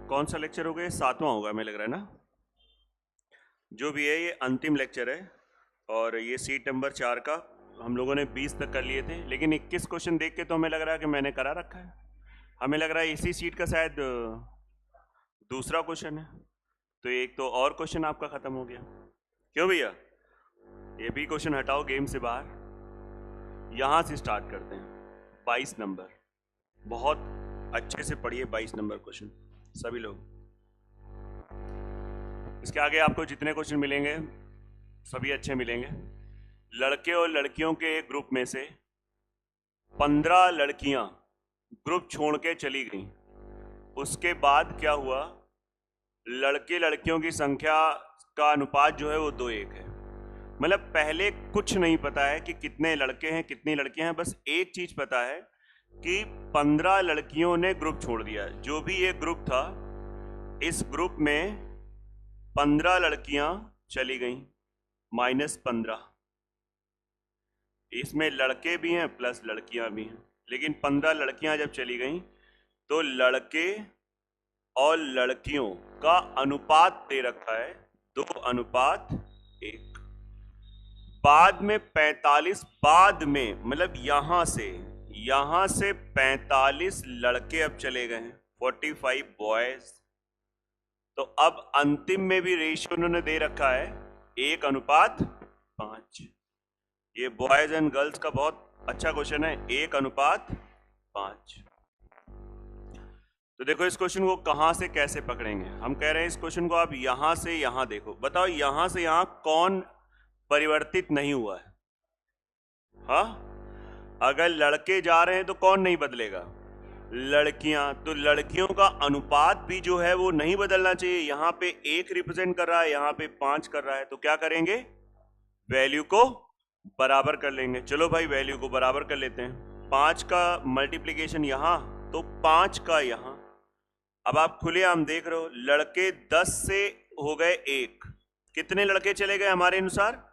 कौन सा लेक्चर होगा? ये 7वां होगा हमें लग रहा है ना। जो भी है ये अंतिम लेक्चर है और ये सीट नंबर 4 का हम लोगों ने 20 तक कर लिए थे, लेकिन 21 क्वेश्चन देख के तो हमें लग रहा है कि मैंने करा रखा है। हमें लग रहा है इसी सीट का शायद दूसरा क्वेश्चन है, तो एक तो और क्वेश्चन आपका खत्म हो गया। क्यों भैया? ये भी क्वेश्चन हटाओ गेम से बाहर। यहां से स्टार्ट करते हैं। 22 नंबर, बहुत अच्छे से पढ़िए 22 नंबर क्वेश्चन सभी लोग। इसके आगे आपको जितने क्वेश्चन मिलेंगे सभी अच्छे मिलेंगे। लड़के और लड़कियों के एक ग्रुप में से 15 लड़कियां ग्रुप छोड़ के चली गईं। उसके बाद क्या हुआ? लड़के लड़कियों की संख्या का अनुपात जो है वो 2:1 है। मतलब पहले कुछ नहीं पता है कि कितने लड़के हैं कितनी लड़कियां हैं, बस एक चीज पता है कि 15 लड़कियों ने ग्रुप छोड़ दिया। जो भी ये ग्रुप था, इस ग्रुप में 15 लड़कियां चली गईं, -15। इसमें लड़के भी हैं प्लस लड़कियां भी हैं, लेकिन 15 लड़कियां जब चली गईं तो लड़के और लड़कियों का अनुपात दे रखा है 2:1। बाद में 45, बाद में मतलब यहां से 45 लड़के अब चले गए हैं, 45 बॉयज। तो अब अंतिम में भी रेशियो उन्होंने दे रखा है 1:5। ये बॉयज एंड गर्ल्स का बहुत अच्छा क्वेश्चन है, 1:5। तो देखो इस क्वेश्चन को कहां से कैसे पकड़ेंगे। हम कह रहे हैं इस क्वेश्चन को आप यहां से यहां देखो, बताओ यहां से यहां कौन परिवर्तित नहीं हुआ है? हाँ, अगर लड़के जा रहे हैं तो कौन नहीं बदलेगा? लड़कियां। तो लड़कियों का अनुपात भी जो है वो नहीं बदलना चाहिए। यहां पे 1 रिप्रेजेंट कर रहा है, यहां पे 5 कर रहा है, तो क्या करेंगे? वैल्यू को बराबर कर लेंगे। चलो भाई वैल्यू को बराबर कर लेते हैं। 5 का मल्टीप्लीकेशन यहां तो 5 का यहां। अब आप खुलेआम देख रहे हो, लड़के 10 से हो गए 1, कितने लड़के चले गए हमारे अनुसार?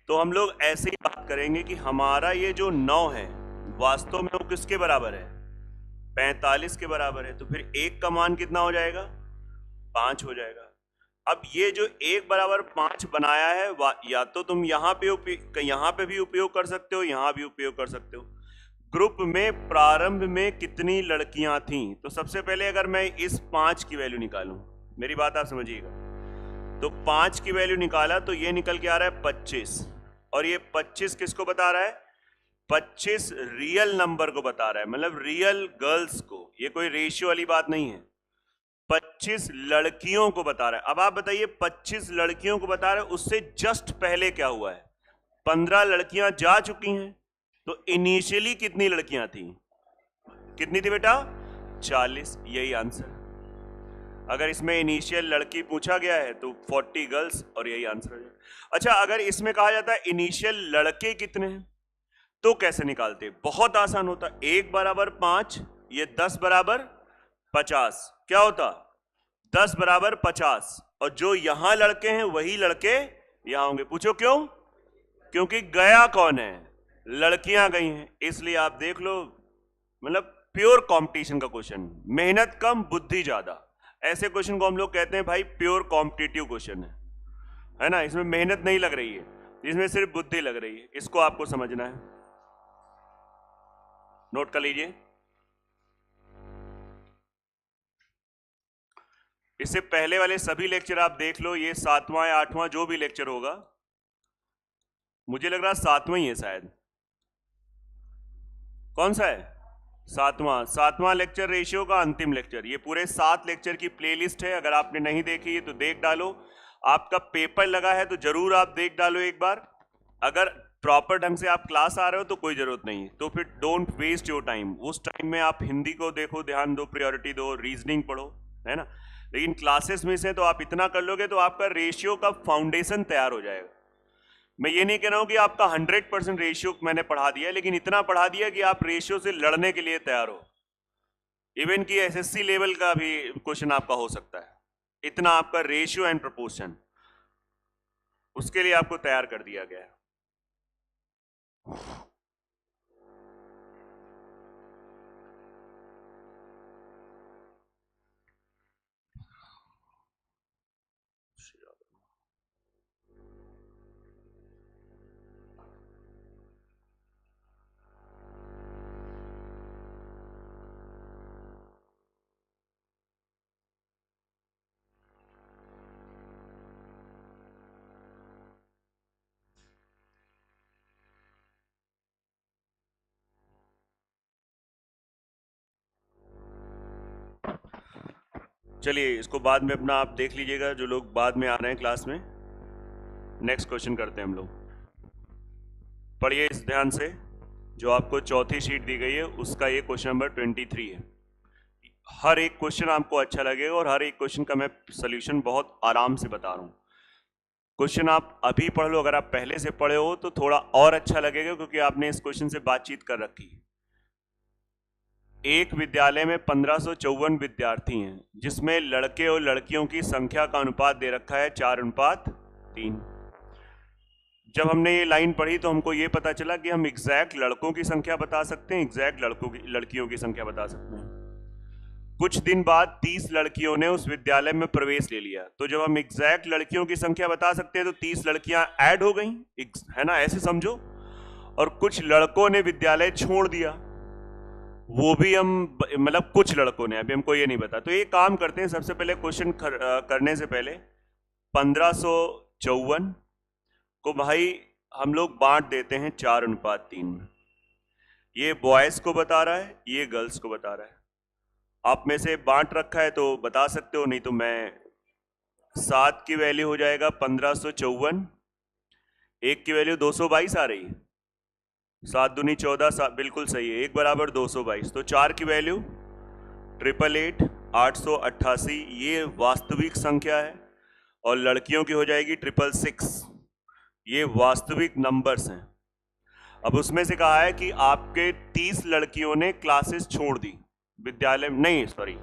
तो हम लोग ऐसे ही बात करेंगे कि हमारा ये जो 9 है वास्तव में वो किसके बराबर है? 45 के बराबर है। तो फिर 1 का मान कितना हो जाएगा? 5 हो जाएगा। अब ये जो 1:5 बनाया है, या तो तुम यहां पे भी उपयोग कर सकते हो, यहां भी उपयोग कर सकते हो। ग्रुप में प्रारंभ में कितनी लड़कियां थीं? तो सबसे पहले अगर मैं इस 5 की वैल्यू निकालूं, मेरी बात आप समझिएगा, तो 5 की वैल्यू निकाला तो ये निकल के आ रहा है 25, और ये 25 किसको बता रहा है? 25 रियल नंबर को बता रहा है, मतलब रियल गर्ल्स को। ये कोई रेशियो वाली बात नहीं है, 25 लड़कियों को बता रहा है। अब आप बताइए 25 लड़कियों को बता रहा है, उससे जस्ट पहले क्या हुआ है? 15 लड़कियां जा चुकी हैं। तो इनिशियली कितनी लड़कियां थी? कितनी थी बेटा? 40। यही आंसर। अगर इसमें इनिशियल लड़की पूछा गया है तो 40 गर्ल्स, और यही आंसर है। अच्छा, अगर इसमें कहा जाता है इनिशियल लड़के कितने हैं तो कैसे निकालते? बहुत आसान होता, 1:5, ये 10:50। क्या होता? 10:50, और जो यहां लड़के हैं वही लड़के यहां होंगे। पूछो क्यों? क्योंकि गया कौन है? लड़कियां गई हैं, इसलिए आप देख लो, मतलब प्योर कंपटीशन का क्वेश्चन, मेहनत कम बुद्धि ज्यादा। ऐसे क्वेश्चन को हम लोग कहते हैं भाई प्योर कॉम्पिटिटिव क्वेश्चन है ना। इसमें मेहनत नहीं लग रही है, इसमें सिर्फ बुद्धि लग रही है। इसको आपको समझना है, नोट कर लीजिए। इससे पहले वाले सभी लेक्चर आप देख लो, ये 7वां या 8वां जो भी लेक्चर होगा, मुझे लग रहा 7वां ही है शायद। कौन सा है? 7वां लेक्चर, रेशियो का अंतिम लेक्चर। ये पूरे 7 लेक्चर की प्लेलिस्ट है, अगर आपने नहीं देखी है तो देख डालो। आपका पेपर लगा है तो जरूर आप देख डालो एक बार। अगर प्रॉपर ढंग से आप क्लास आ रहे हो तो कोई जरूरत नहीं है, तो फिर डोंट वेस्ट योर टाइम। उस टाइम में आप हिंदी को देखो, ध्यान दो, प्रायोरिटी दो, रीजनिंग पढ़ो, है ना। लेकिन क्लासेस में से तो आप इतना कर लोगे तो आपका रेशियो का फाउंडेशन तैयार हो जाएगा। मैं ये नहीं कह रहा हूं कि आपका 100% रेशियो मैंने पढ़ा दिया, लेकिन इतना पढ़ा दिया कि आप रेशियो से लड़ने के लिए तैयार हो। इवन कि एसएससी लेवल का भी क्वेश्चन आपका हो सकता है। इतना आपका रेशियो एंड प्रोपोर्शन, उसके लिए आपको तैयार कर दिया गया है। चलिए इसको बाद में अपना आप देख लीजिएगा, जो लोग बाद में आ रहे हैं क्लास में। नेक्स्ट क्वेश्चन करते हैं हम लोग। पढ़िए इस ध्यान से, जो आपको चौथी शीट दी गई है उसका ये क्वेश्चन नंबर 23 है। हर एक क्वेश्चन आपको अच्छा लगेगा और हर एक क्वेश्चन का मैं सोल्यूशन बहुत आराम से बता रहा हूँ। क्वेश्चन आप अभी पढ़ लो, अगर आप पहले से पढ़े हो तो थोड़ा और अच्छा लगेगा, क्योंकि आपने इस क्वेश्चन से बातचीत कर रखी है। एक विद्यालय में 1554 विद्यार्थी हैं, जिसमें लड़के और लड़कियों की संख्या का अनुपात दे रखा है 4:3। जब हमने ये लाइन पढ़ी तो हमको ये पता चला कि हम एग्जैक्ट लड़कों की संख्या बता सकते हैं, एग्जैक्ट लड़कियों की संख्या बता सकते हैं। कुछ दिन बाद 30 लड़कियों ने उस विद्यालय में प्रवेश ले लिया, तो जब हम एग्जैक्ट लड़कियों की संख्या बता सकते हैं तो 30 लड़कियां ऐड हो गई, है ना, ऐसे समझो। और कुछ लड़कों ने विद्यालय छोड़ दिया, वो भी हम मतलब कुछ लड़कों ने, अभी हमको ये नहीं पता। तो ये काम करते हैं, सबसे पहले क्वेश्चन करने से पहले 1554 को भाई हम लोग बांट देते हैं 4:3 में। ये बॉयज को बता रहा है, ये गर्ल्स को बता रहा है। आप में से बांट रखा है तो बता सकते हो, नहीं तो मैं 7 की वैल्यू हो जाएगा 1554, 1 की वैल्यू 222 आ रही है, 7 दूनी 14, बिल्कुल सही है, 1 बराबर 222। तो 4 की वैल्यू 888, 888 ये वास्तविक संख्या है, और लड़कियों की हो जाएगी 666, ये वास्तविक नंबर्स हैं। अब उसमें से कहा है कि आपके 30 लड़कियों ने क्लासेस छोड़ दी, विद्यालय नहीं सॉरी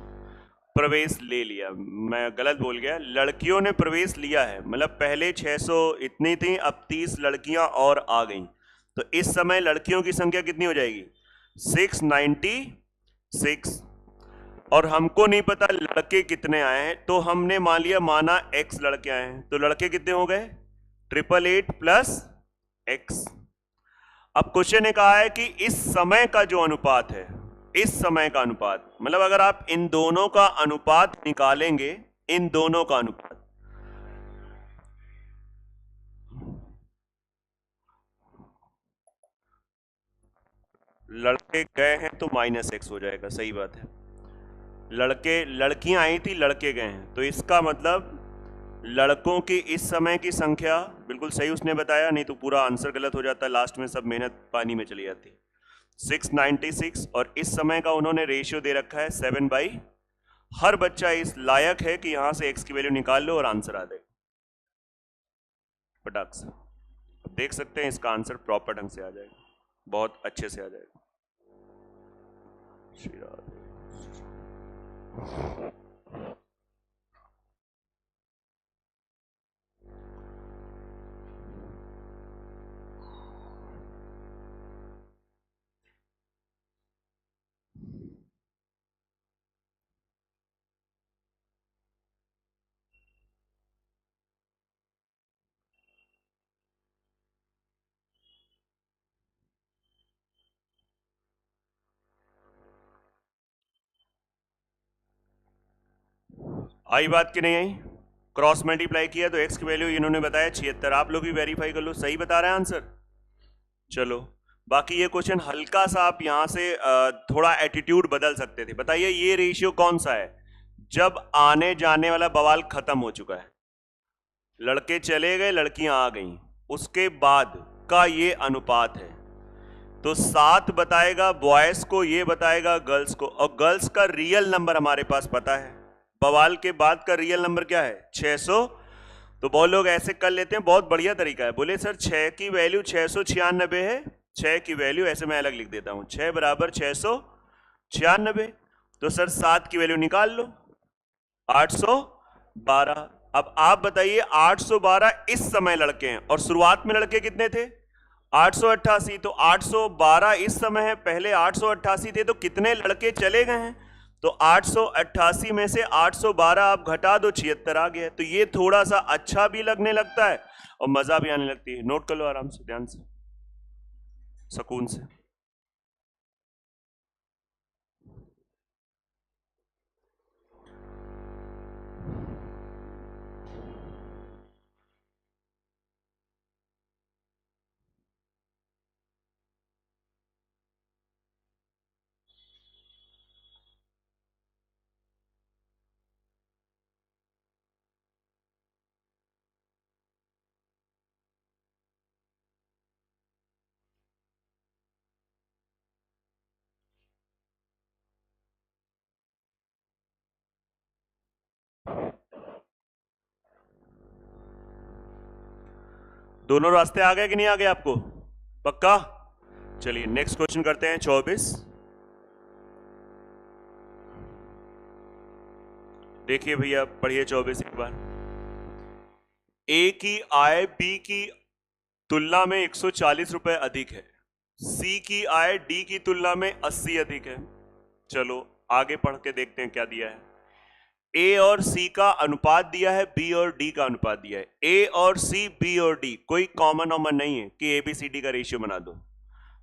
प्रवेश ले लिया, मैं गलत बोल गया, लड़कियों ने प्रवेश लिया है, मतलब पहले 600 इतनी थी, अब 30 लड़कियां और आ गई, तो इस समय लड़कियों की संख्या कितनी हो जाएगी 696। और हमको नहीं पता लड़के कितने आए हैं, तो हमने मान लिया माना x लड़के आए हैं, तो लड़के कितने हो गए 888 प्लस x। अब क्वेश्चन ने कहा है कि इस समय का जो अनुपात है, इस समय का अनुपात मतलब अगर आप इन दोनों का अनुपात निकालेंगे, इन दोनों का अनुपात, लड़के गए हैं तो -x हो जाएगा, सही बात है। लड़कियां आई थी, लड़के गए हैं, तो इसका मतलब लड़कों की इस समय की संख्या, बिल्कुल सही उसने बताया, नहीं तो पूरा आंसर गलत हो जाता, लास्ट में सब मेहनत पानी में चली जाती। 696, और इस समय का उन्होंने रेशियो दे रखा है 7/। हर बच्चा इस लायक है कि यहां से x की वैल्यू निकाल लो और आंसर आ जाए पटाख से। अब देख सकते हैं इसका आंसर प्रॉपर ढंग से आ जाएगा, बहुत अच्छे से आ जाएगा। श्री राधे। आई बात कि नहीं आई? क्रॉस मल्टीप्लाई किया तो x की वैल्यू इन्होंने बताया 76, आप लोग भी वेरीफाई कर लो, सही बता रहे हैं आंसर। चलो बाकी ये क्वेश्चन हल्का सा आप यहां से थोड़ा एटीट्यूड बदल सकते थे। बताइए ये रेशियो कौन सा है जब आने जाने वाला बवाल खत्म हो चुका है, लड़के चले गए लड़कियां आ गईं, उसके बाद का ये अनुपात है। तो 7 बताएगा बॉयज को, ये बताएगा गर्ल्स को, और गर्ल्स का रियल नंबर हमारे पास पता है, बवाल के बाद का रियल नंबर क्या है 600। तो बहुत लोग ऐसे कर लेते हैं, बहुत बढ़िया तरीका है, बोले सर 6 की वैल्यू 696 है, 6 की वैल्यू ऐसे मैं अलग लिख देता हूं, 6 बराबर 696, तो सर 7 की वैल्यू निकाल लो 812। अब आप बताइए 812 इस समय लड़के हैं, और शुरुआत में लड़के कितने थे 888, तो 812 इस समय है, पहले 888 थे, तो कितने लड़के चले गए हैं, तो 888 में से 812 आप घटा दो 76 आ गया। तो ये थोड़ा सा अच्छा भी लगने लगता है और मजा भी आने लगती है। नोट कर लो आराम से, ध्यान से, सुकून से। दोनों रास्ते आ गए कि नहीं आ गए आपको? पक्का? चलिए नेक्स्ट क्वेश्चन करते हैं 24। देखिए भैया, पढ़िए 24 एक बार। ए की आय बी की तुलना में 140 रुपए अधिक है, सी की आय डी की तुलना में 80 अधिक है। चलो आगे पढ़ के देखते हैं क्या दिया है। ए और सी का अनुपात दिया है, बी और डी का अनुपात दिया है। ए और सी, बी और डी, कोई कॉमन नॉमन नहीं है कि ए बी सी डी का रेशियो बना दो।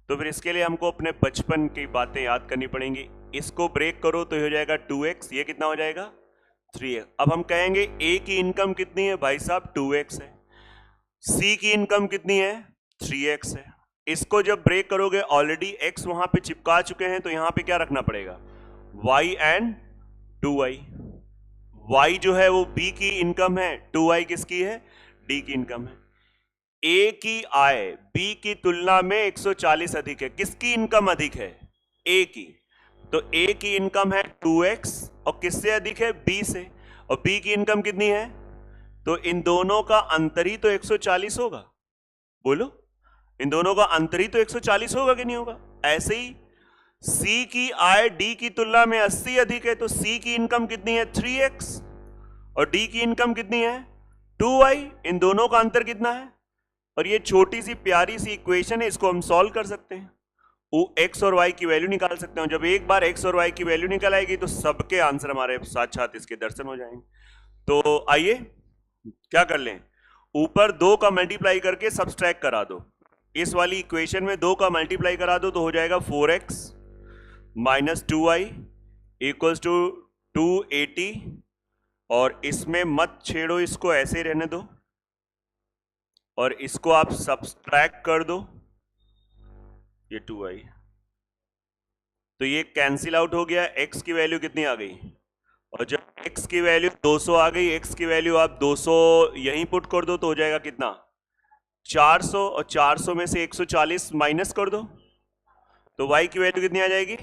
तो फिर इसके लिए हमको अपने बचपन की बातें याद करनी पड़ेंगी। इसको ब्रेक करो तो हो जाएगा 2x, ये कितना हो जाएगा 3x। अब हम कहेंगे ए की इनकम कितनी है भाई साहब, 2x है। सी की इनकम कितनी है, 3x है। इसको जब ब्रेक करोगे, ऑलरेडी x वहां पे चिपका चुके हैं, तो यहां पे क्या रखना पड़ेगा, y एंड 2y। y जो है वो b की इनकम है, 2y किसकी है, d की इनकम है। a की आय b की तुलना में 140 अधिक है। किसकी इनकम अधिक है, a की। तो a की इनकम है 2x और किससे अधिक है, b से। और b की इनकम कितनी है, तो इन दोनों का अंतर ही तो 140 होगा। बोलो, इन दोनों का अंतर ही तो 140 होगा कि नहीं होगा? ऐसे ही C की आय D की तुलना में 80 अधिक है, तो C की इनकम कितनी है, 3x, और D की इनकम कितनी है, 2y। इन दोनों का अंतर कितना है? और ये छोटी सी प्यारी सी इक्वेशन है, इसको हम सॉल्व कर सकते हैं। x और y की वैल्यू निकाल सकते हैं। जब एक बार x और y की वैल्यू निकल आएगी तो सबके आंसर हमारे साथ साथ इसके दर्शन हो जाएंगे। तो आइए क्या कर लें, ऊपर 2 का मल्टीप्लाई करके सब्सट्रैक्ट करा दो। इस वाली इक्वेशन में 2 का मल्टीप्लाई करा दो तो हो जाएगा 4x minus 2y equals to 280। और इसमें मत छेड़ो, इसको ऐसे ही रहने दो और इसको आप सब्सट्रैक्ट कर दो, ये 2y। तो ये कैंसिल आउट हो गया। x की वैल्यू कितनी आ गई, और जब x की वैल्यू 200 आ गई, x की वैल्यू आप 200 यहीं पुट कर दो तो हो जाएगा कितना, 400। और 400 में से 140 माइनस कर दो तो y की वैल्यू कितनी आ जाएगी।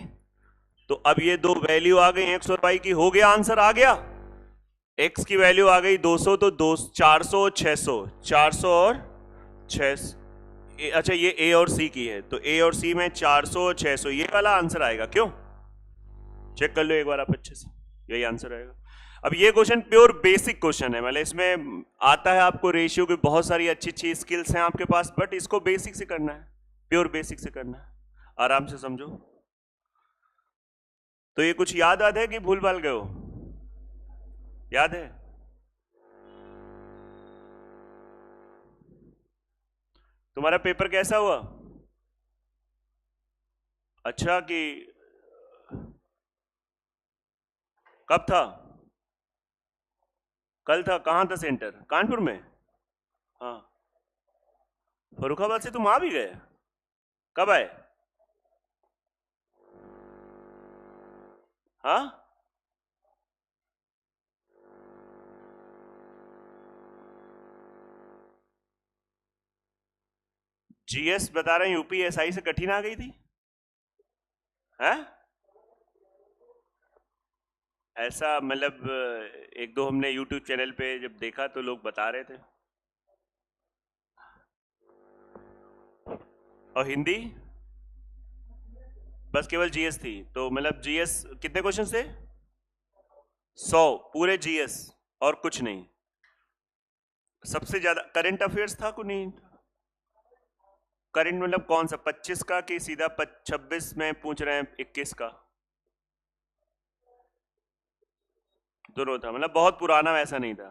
तो अब ये दो वैल्यू आ गई x और y की, हो गया, आंसर आ गया। x की वैल्यू आ गई 200, तो 400 और 600, 400 और 600। अच्छा ये a और c की है, तो a और c में 400 और 600, ये वाला आंसर आएगा। क्यों, चेक कर लो एक बार आप अच्छे से, यही आंसर आएगा। अब ये क्वेश्चन प्योर बेसिक क्वेश्चन है, मतलब इसमें आता है आपको रेशियो की बहुत सारी अच्छी अच्छी स्किल्स हैं आपके पास, बट इसको बेसिक से करना है, प्योर बेसिक से करना है, आराम से समझो। तो ये कुछ याद है कि भूल भाल गए हो, याद है? तुम्हारा पेपर कैसा हुआ? अच्छा, कि कब था? कल था। कहां था सेंटर? कानपुर में? हाँ। फरुखाबाद से तुम आ भी गए? कब आए? हाँ, जीएस बता रहे हैं यूपीएसआई से कठिन आ गई थी, है? ऐसा मतलब एक दो हमने यूट्यूब चैनल पे जब देखा तो लोग बता रहे थे। और हिंदी बस केवल जीएस थी, तो मतलब जीएस कितने क्वेश्चन थे? 100 पूरे जीएस और कुछ नहीं। सबसे ज्यादा करंट अफेयर्स था, को नहीं? करंट मतलब कौन सा, 25 का कि सीधा 26 में पूछ रहे हैं, 21 का? दोनों था, मतलब बहुत पुराना वैसा नहीं था।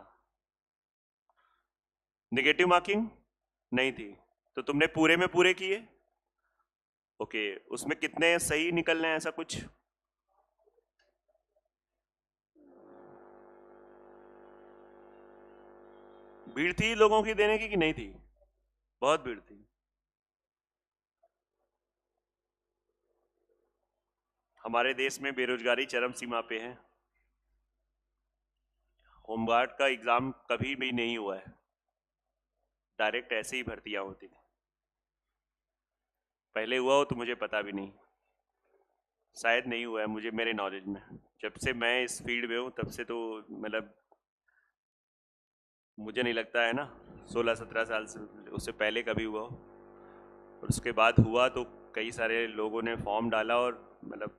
नेगेटिव मार्किंग नहीं थी, तो तुमने पूरे में पूरे किए। ओके, उसमें कितने सही निकलने हैं, ऐसा कुछ? भीड़ थी लोगों की देने की कि नहीं थी? बहुत भीड़ थी। हमारे देश में बेरोजगारी चरम सीमा पे है। होमगार्ड का एग्जाम कभी भी नहीं हुआ है, डायरेक्ट ऐसे ही भर्तियां होती थी। पहले हुआ हो तो मुझे पता भी नहीं, शायद नहीं हुआ है मुझे, मेरे नॉलेज में। जब से मैं इस फील्ड में हूँ तब से तो मतलब मुझे नहीं लगता है ना, 16-17 साल से, उससे पहले कभी हुआ हो, और उसके बाद हुआ तो कई सारे लोगों ने फॉर्म डाला और मतलब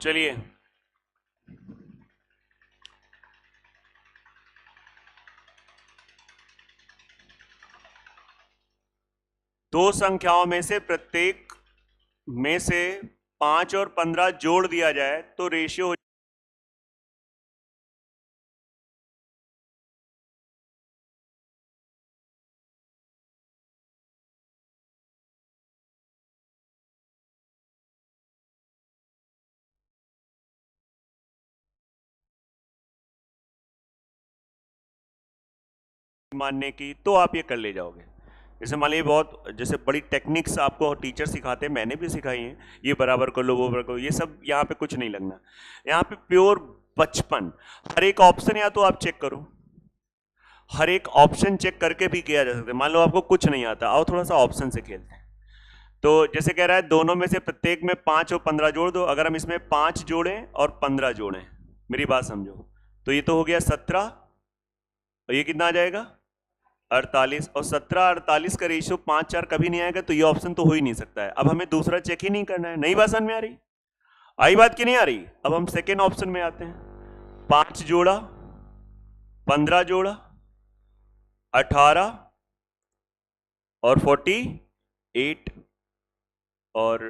चलिए दो संख्याओं में से प्रत्येक में से 5 और 15 जोड़ दिया जाए तो रेशियो मानने की, तो आप ये कर ले जाओगे। जैसे मान लीजिए बहुत जैसे बड़ी टेक्निक्स आपको टीचर सिखाते हैं, मैंने भी सिखाई हैं, ये बराबर कर लो वो बराबर करो, ये सब यहाँ पे कुछ नहीं लगना। यहाँ पे प्योर बचपन, हर एक ऑप्शन या तो आप चेक करो, हर एक ऑप्शन चेक करके भी किया जा सकता है। मान लो आपको कुछ नहीं आता, आओ थोड़ा सा ऑप्शन से खेलते हैं। तो जैसे कह रहा है दोनों में से प्रत्येक में 5 और 15 जोड़ दो। अगर हम इसमें 5 जोड़ें और 15 जोड़ें, मेरी बात समझो, तो ये तो हो गया 17, और ये कितना आ जाएगा 48, और 17-48 का रेशियो 5-4 कभी नहीं आएगा, तो ये ऑप्शन तो हो ही नहीं सकता है। अब हमें दूसरा चेक ही नहीं करना है। नई बात समझ में आ रही? आई बात की नहीं आ रही? अब हम सेकेंड ऑप्शन में आते हैं। 5 जोड़ा, 15 जोड़ा, 18 और 48, और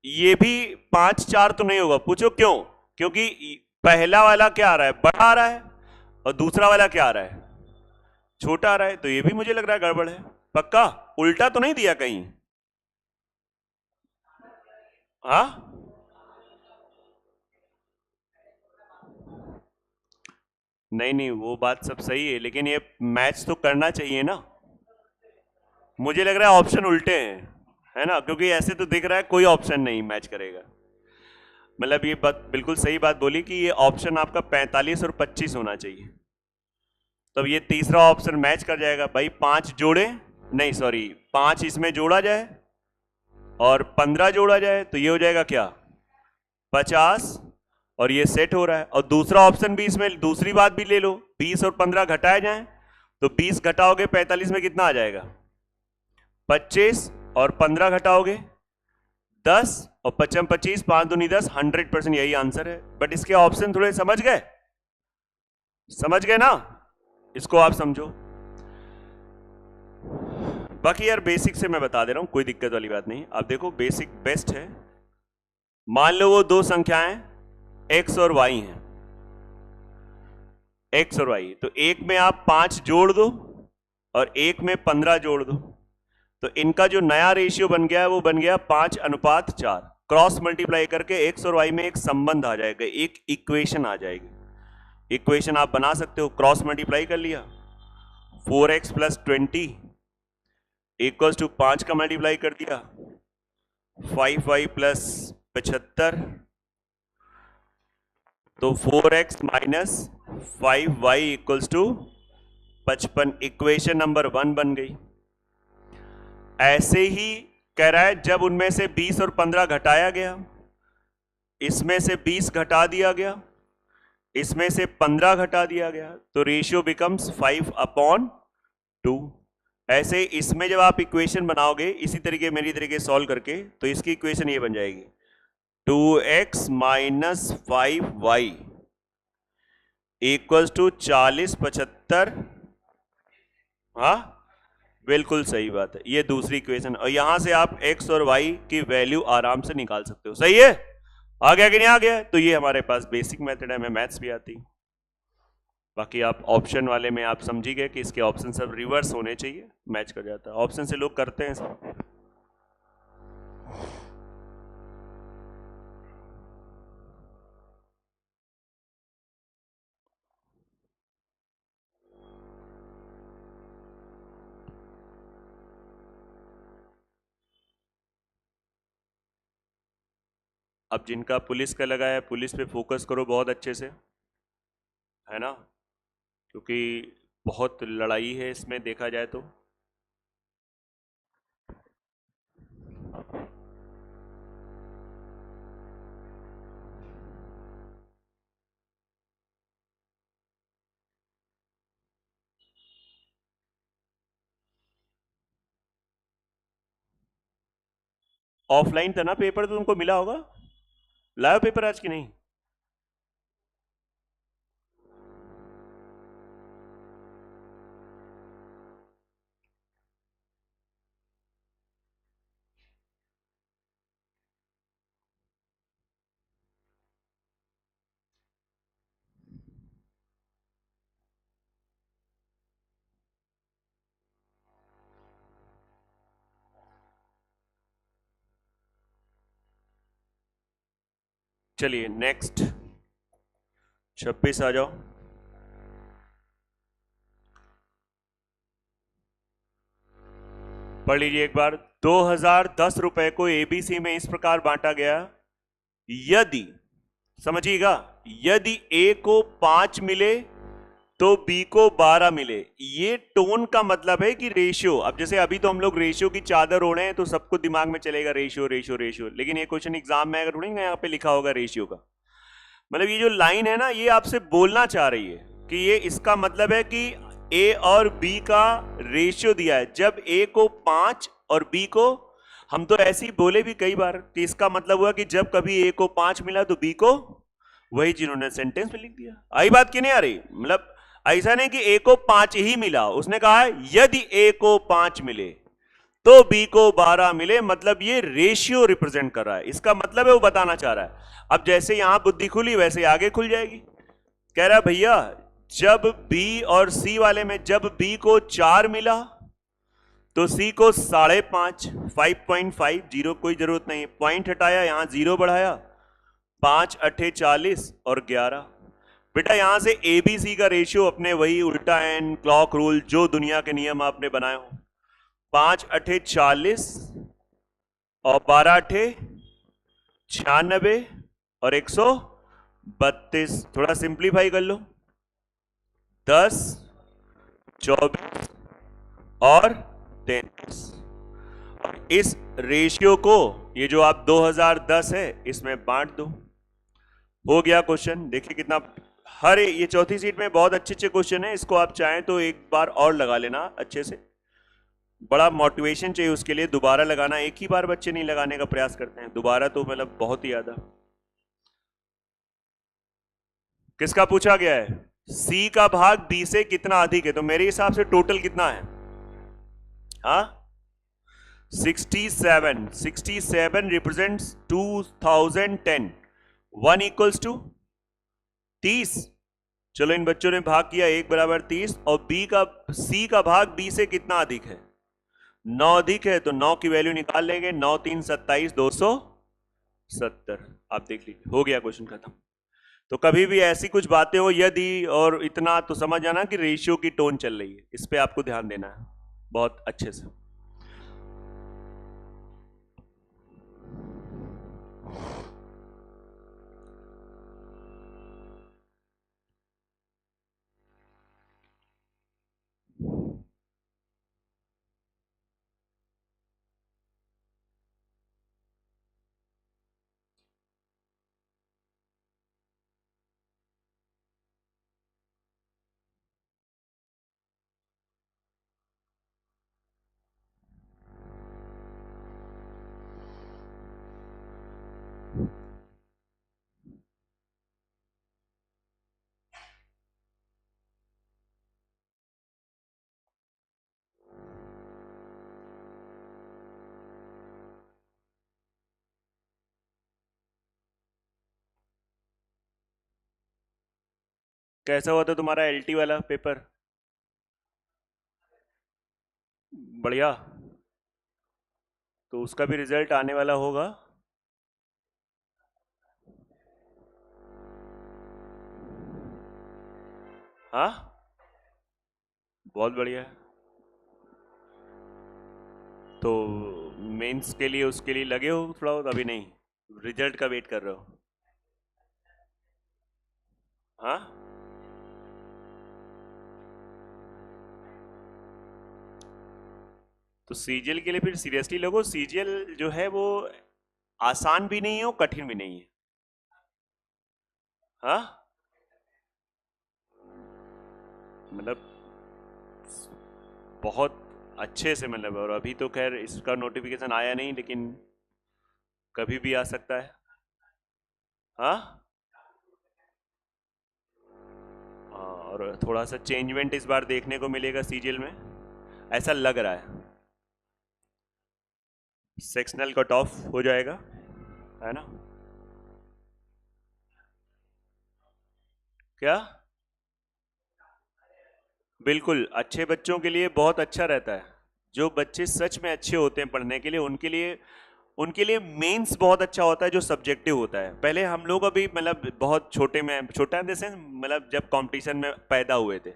ये भी 5-4 तो नहीं होगा। पूछो क्यों? क्योंकि पहला वाला क्या आ रहा है, बड़ा आ रहा है, और दूसरा वाला क्या आ रहा है, छोटा आ रहा है। तो ये भी मुझे लग रहा है गड़बड़ है। पक्का उल्टा तो नहीं दिया कहीं? हाँ, नहीं नहीं, वो बात सब सही है, लेकिन ये मैच तो करना चाहिए ना। मुझे लग रहा है ऑप्शन उल्टे हैं, है ना, क्योंकि ऐसे तो दिख रहा है कोई ऑप्शन नहीं मैच करेगा। मतलब ये बात बिल्कुल सही बात बोली कि ये ऑप्शन आपका 45 और 25 होना चाहिए, तब ये तीसरा ऑप्शन मैच कर जाएगा। भाई 5 जोड़े, नहीं सॉरी, 5 इसमें जोड़ा जाए और 15 जोड़ा जाए, तो ये हो जाएगा क्या 50, और ये सेट हो रहा है। और दूसरा ऑप्शन भी, इसमें दूसरी बात भी ले लो, 20 और 15 घटाए जाएं, तो 20 घटाओगे 45 में कितना आ जाएगा 25, और 15 घटाओगे 10, और 55 25, 5 दूनी 10, 100% यही आंसर है। बट इसके ऑप्शन थोड़े समझ गए, समझ गए ना, इसको आप समझो। बाकी यार बेसिक से मैं बता दे रहा हूं, कोई दिक्कत वाली बात नहीं। आप देखो बेसिक बेस्ट है। मान लो वो दो संख्याएं x और y हैं, x और y, तो एक में आप 5 जोड़ दो और एक में 15 जोड़ दो, तो इनका जो नया रेशियो बन गया है वो बन गया 5:4। क्रॉस मल्टीप्लाई करके x और y में एक संबंध आ जाएगा, एक इक्वेशन आ जाएगी। इक्वेशन आप बना सकते हो, क्रॉस मल्टीप्लाई कर लिया, 4x + 20 इक्वल्स टू 5 का मल्टीप्लाई कर दिया 5y + 75, तो 4x - 5y equals to 55। Equation number 1 बन गई। ऐसे ही कह रहा है जब उनमें से 20 और 15 घटाया गया, इसमें से 20 घटा दिया गया, इसमें से 15 घटा दिया गया, तो रेशियो बिकम्स 5/2। ऐसे इसमें जब आप इक्वेशन बनाओगे इसी तरीके मेरी तरीके सॉल्व करके, तो इसकी इक्वेशन ये बन जाएगी 2x - 5y इक्वल्स टू 40/75। हाँ बिल्कुल सही बात है, ये दूसरी इक्वेशन। और यहां से आप x और y की वैल्यू आराम से निकाल सकते हो। सही है? आ गया कि नहीं आ गया? तो ये हमारे पास बेसिक मेथड है, हमें मैथ्स भी आती। बाकी आप ऑप्शन वाले में आप समझी गए कि इसके ऑप्शन सब रिवर्स होने चाहिए, मैच कर जाता है। ऑप्शन से लोग करते हैं सब। अब जिनका पुलिस का लगा है, पुलिस पे फोकस करो बहुत अच्छे से, है ना, क्योंकि बहुत लड़ाई है इसमें देखा जाए तो। ऑफलाइन था ना पेपर, तो तुमको मिला होगा। लाओ पेपर आज की नहीं? चलिए नेक्स्ट 26 आ जाओ। पढ़ लीजिए एक बार। 2010 रुपए को एबीसी में इस प्रकार बांटा गया, यदि, समझिएगा, यदि ए को 5 मिले तो बी को 12 मिले। ये टोन का मतलब है कि रेशियो, अब जैसे अभी तो हम लोग रेशियो की चादर ओढ़े हैं तो सबको दिमाग में चलेगा रेशियो रेशियो रेशियो, लेकिन ये क्वेश्चन एग्जाम में अगर उड़ेंगे यहाँ पे लिखा होगा रेशियो का मतलब, ये जो लाइन है ना, ये आपसे बोलना चाह रही है कि ये, इसका मतलब है कि ए और बी का रेशियो दिया है। जब ए को 5 और बी को, हम तो ऐसे ही बोले भी कई बार कि इसका मतलब हुआ कि जब कभी ए को 5 मिला तो बी को, वही जिन्होंने सेंटेंस में लिख दिया। आई बात की नहीं आ रही? मतलब ऐसा नहीं कि ए को 5 ही मिला, उसने कहा है यदि ए को 5 मिले तो बी को 12 मिले, मतलब ये रेशियो रिप्रेजेंट कर रहा है। इसका मतलब है वो बताना चाह रहा है। अब जैसे यहां बुद्धि खुली वैसे आगे खुल जाएगी। कह रहा है भैया जब बी और सी वाले में जब बी को 4 मिला तो सी को 5.5, 5.5, जीरो कोई जरूरत नहीं, पॉइंट हटाया, यहां जीरो बढ़ाया, 5 अठे 40 और 11। बेटा यहां से ए बी सी का रेशियो अपने वही उल्टा एंड क्लॉक रूल जो दुनिया के नियम आपने बनाए हो, 5 अठे 40 और 12 अठे 96 और 132। थोड़ा सिंप्लीफाई कर लो, 10, 24 और 33। और इस रेशियो को, ये जो आप 2010 है, इसमें बांट दो, हो गया क्वेश्चन। देखिए कितना, हर ये चौथी सीट में बहुत अच्छे अच्छे क्वेश्चन है, इसको आप चाहें तो एक बार और लगा लेना अच्छे से। बड़ा मोटिवेशन चाहिए उसके लिए, दोबारा लगाना, एक ही बार बच्चे नहीं लगाने का प्रयास करते हैं, दोबारा तो मतलब बहुत ही ज्यादा। किसका पूछा गया है? सी का भाग बी से कितना अधिक है? तो मेरे हिसाब से टोटल कितना है? हाँ 67। 67 रिप्रेजेंट्स 2010। 1 equals to 30। चलो इन बच्चों ने भाग किया, 1 बराबर 30, और बी का, सी का भाग बी से कितना अधिक है? 9 अधिक है, तो 9 की वैल्यू निकाल लेंगे, 9 3 27, 270। आप देख लीजिए, हो गया क्वेश्चन खत्म। तो कभी भी ऐसी कुछ बातें हो यदि और इतना, तो समझ जाना कि रेशियो की टोन चल रही है, इस पे आपको ध्यान देना है बहुत अच्छे से। कैसा हुआ था तुम्हारा एलटी वाला पेपर? बढ़िया। तो उसका भी रिजल्ट आने वाला होगा। हाँ बहुत बढ़िया है। तो मेंस के लिए, उसके लिए लगे हो थोड़ा बहुत? अभी नहीं, रिजल्ट का वेट कर रहे हो? हाँ तो सीजीएल के लिए फिर सीरियसली लोगो, सीजीएल जो है वो आसान भी नहीं है और कठिन भी नहीं है। हाँ मतलब बहुत अच्छे से, मतलब, और अभी तो खैर इसका नोटिफिकेशन आया नहीं, लेकिन कभी भी आ सकता है। हाँ, और थोड़ा सा चेंजमेंट इस बार देखने को मिलेगा सीजीएल में, ऐसा लग रहा है। सेक्शनल कट ऑफ हो जाएगा, है ना? क्या? बिल्कुल, अच्छे बच्चों के लिए बहुत अच्छा रहता है। जो बच्चे सच में अच्छे होते हैं पढ़ने के लिए, उनके लिए मेंस बहुत अच्छा होता है, जो सब्जेक्टिव होता है। पहले हम लोग अभी मतलब बहुत छोटे में, छोटा इन द सेंस मतलब जब कंपटीशन में पैदा हुए थे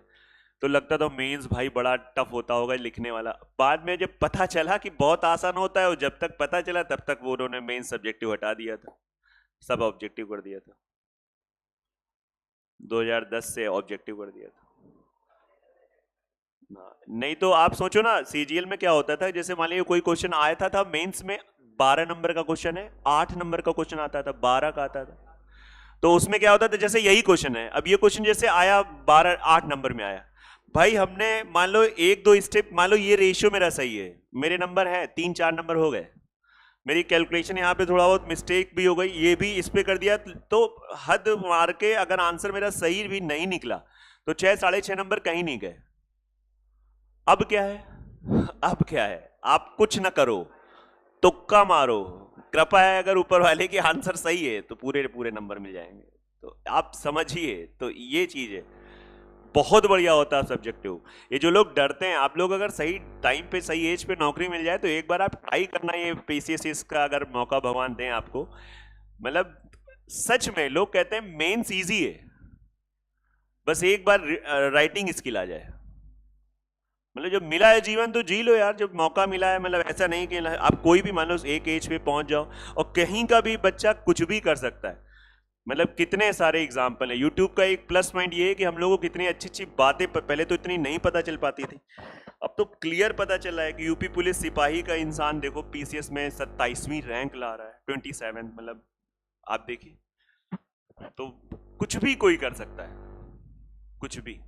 तो लगता था मेंस भाई बड़ा टफ होता होगा लिखने वाला। बाद में जब पता चला कि बहुत आसान होता है, और जब तक पता चला तब तक वो उन्होंने मेंस सब्जेक्टिव हटा दिया था, सब ऑब्जेक्टिव कर दिया था। 2010 से ऑब्जेक्टिव कर दिया था। नहीं तो आप सोचो ना, सीजीएल में क्या होता था, जैसे मान लीजिए कोई क्वेश्चन आया था मेंस में 12 नंबर का क्वेश्चन है, 8 नंबर का क्वेश्चन आता था, 12 का आता था। तो उसमें क्या होता था, जैसे यही क्वेश्चन है, अब ये क्वेश्चन जैसे आया 12 8 नंबर में आया, भाई हमने मान लो एक दो स्टेप, मान लो ये रेशियो मेरा सही है, मेरे नंबर है 3-4 नंबर हो गए, मेरी कैलकुलेशन यहाँ पे थोड़ा बहुत मिस्टेक भी हो गई, ये भी इस पे कर दिया, तो हद मार के अगर आंसर मेरा सही भी नहीं निकला तो 6-6.5 नंबर कहीं नहीं गए। अब क्या है, अब क्या है, आप कुछ ना करो, तुक्का मारो, कृपा है अगर ऊपर वाले की आंसर सही है तो पूरे पूरे नंबर मिल जाएंगे। तो आप समझिए, तो ये चीज है, बहुत बढ़िया होता है सब्जेक्टिव। ये जो लोग डरते हैं, आप लोग अगर सही टाइम पे सही एज पे नौकरी मिल जाए तो एक बार आप ट्राई करना, ये पीसीएस का अगर मौका भगवान दें आपको। मतलब सच में लोग कहते हैं मेंस इजी है, बस एक बार राइटिंग स्किल आ जाए। मतलब जब मिला है जीवन तो जी लो यार, जब मौका मिला है। मतलब ऐसा नहीं कि आप कोई भी मान लो एक एज पे पहुंच जाओ, और कहीं का भी बच्चा कुछ भी कर सकता है। मतलब कितने सारे एग्जाम्पल है। यूट्यूब का एक प्लस पॉइंट ये है कि हम लोगों को कितनी अच्छी अच्छी बातें पहले तो इतनी नहीं पता चल पाती थी, अब तो क्लियर पता चल रहा है कि यूपी पुलिस सिपाही का इंसान देखो पीसीएस में 27वीं रैंक ला रहा है, 27। मतलब आप देखिए, तो कुछ भी कोई कर सकता है, कुछ भी।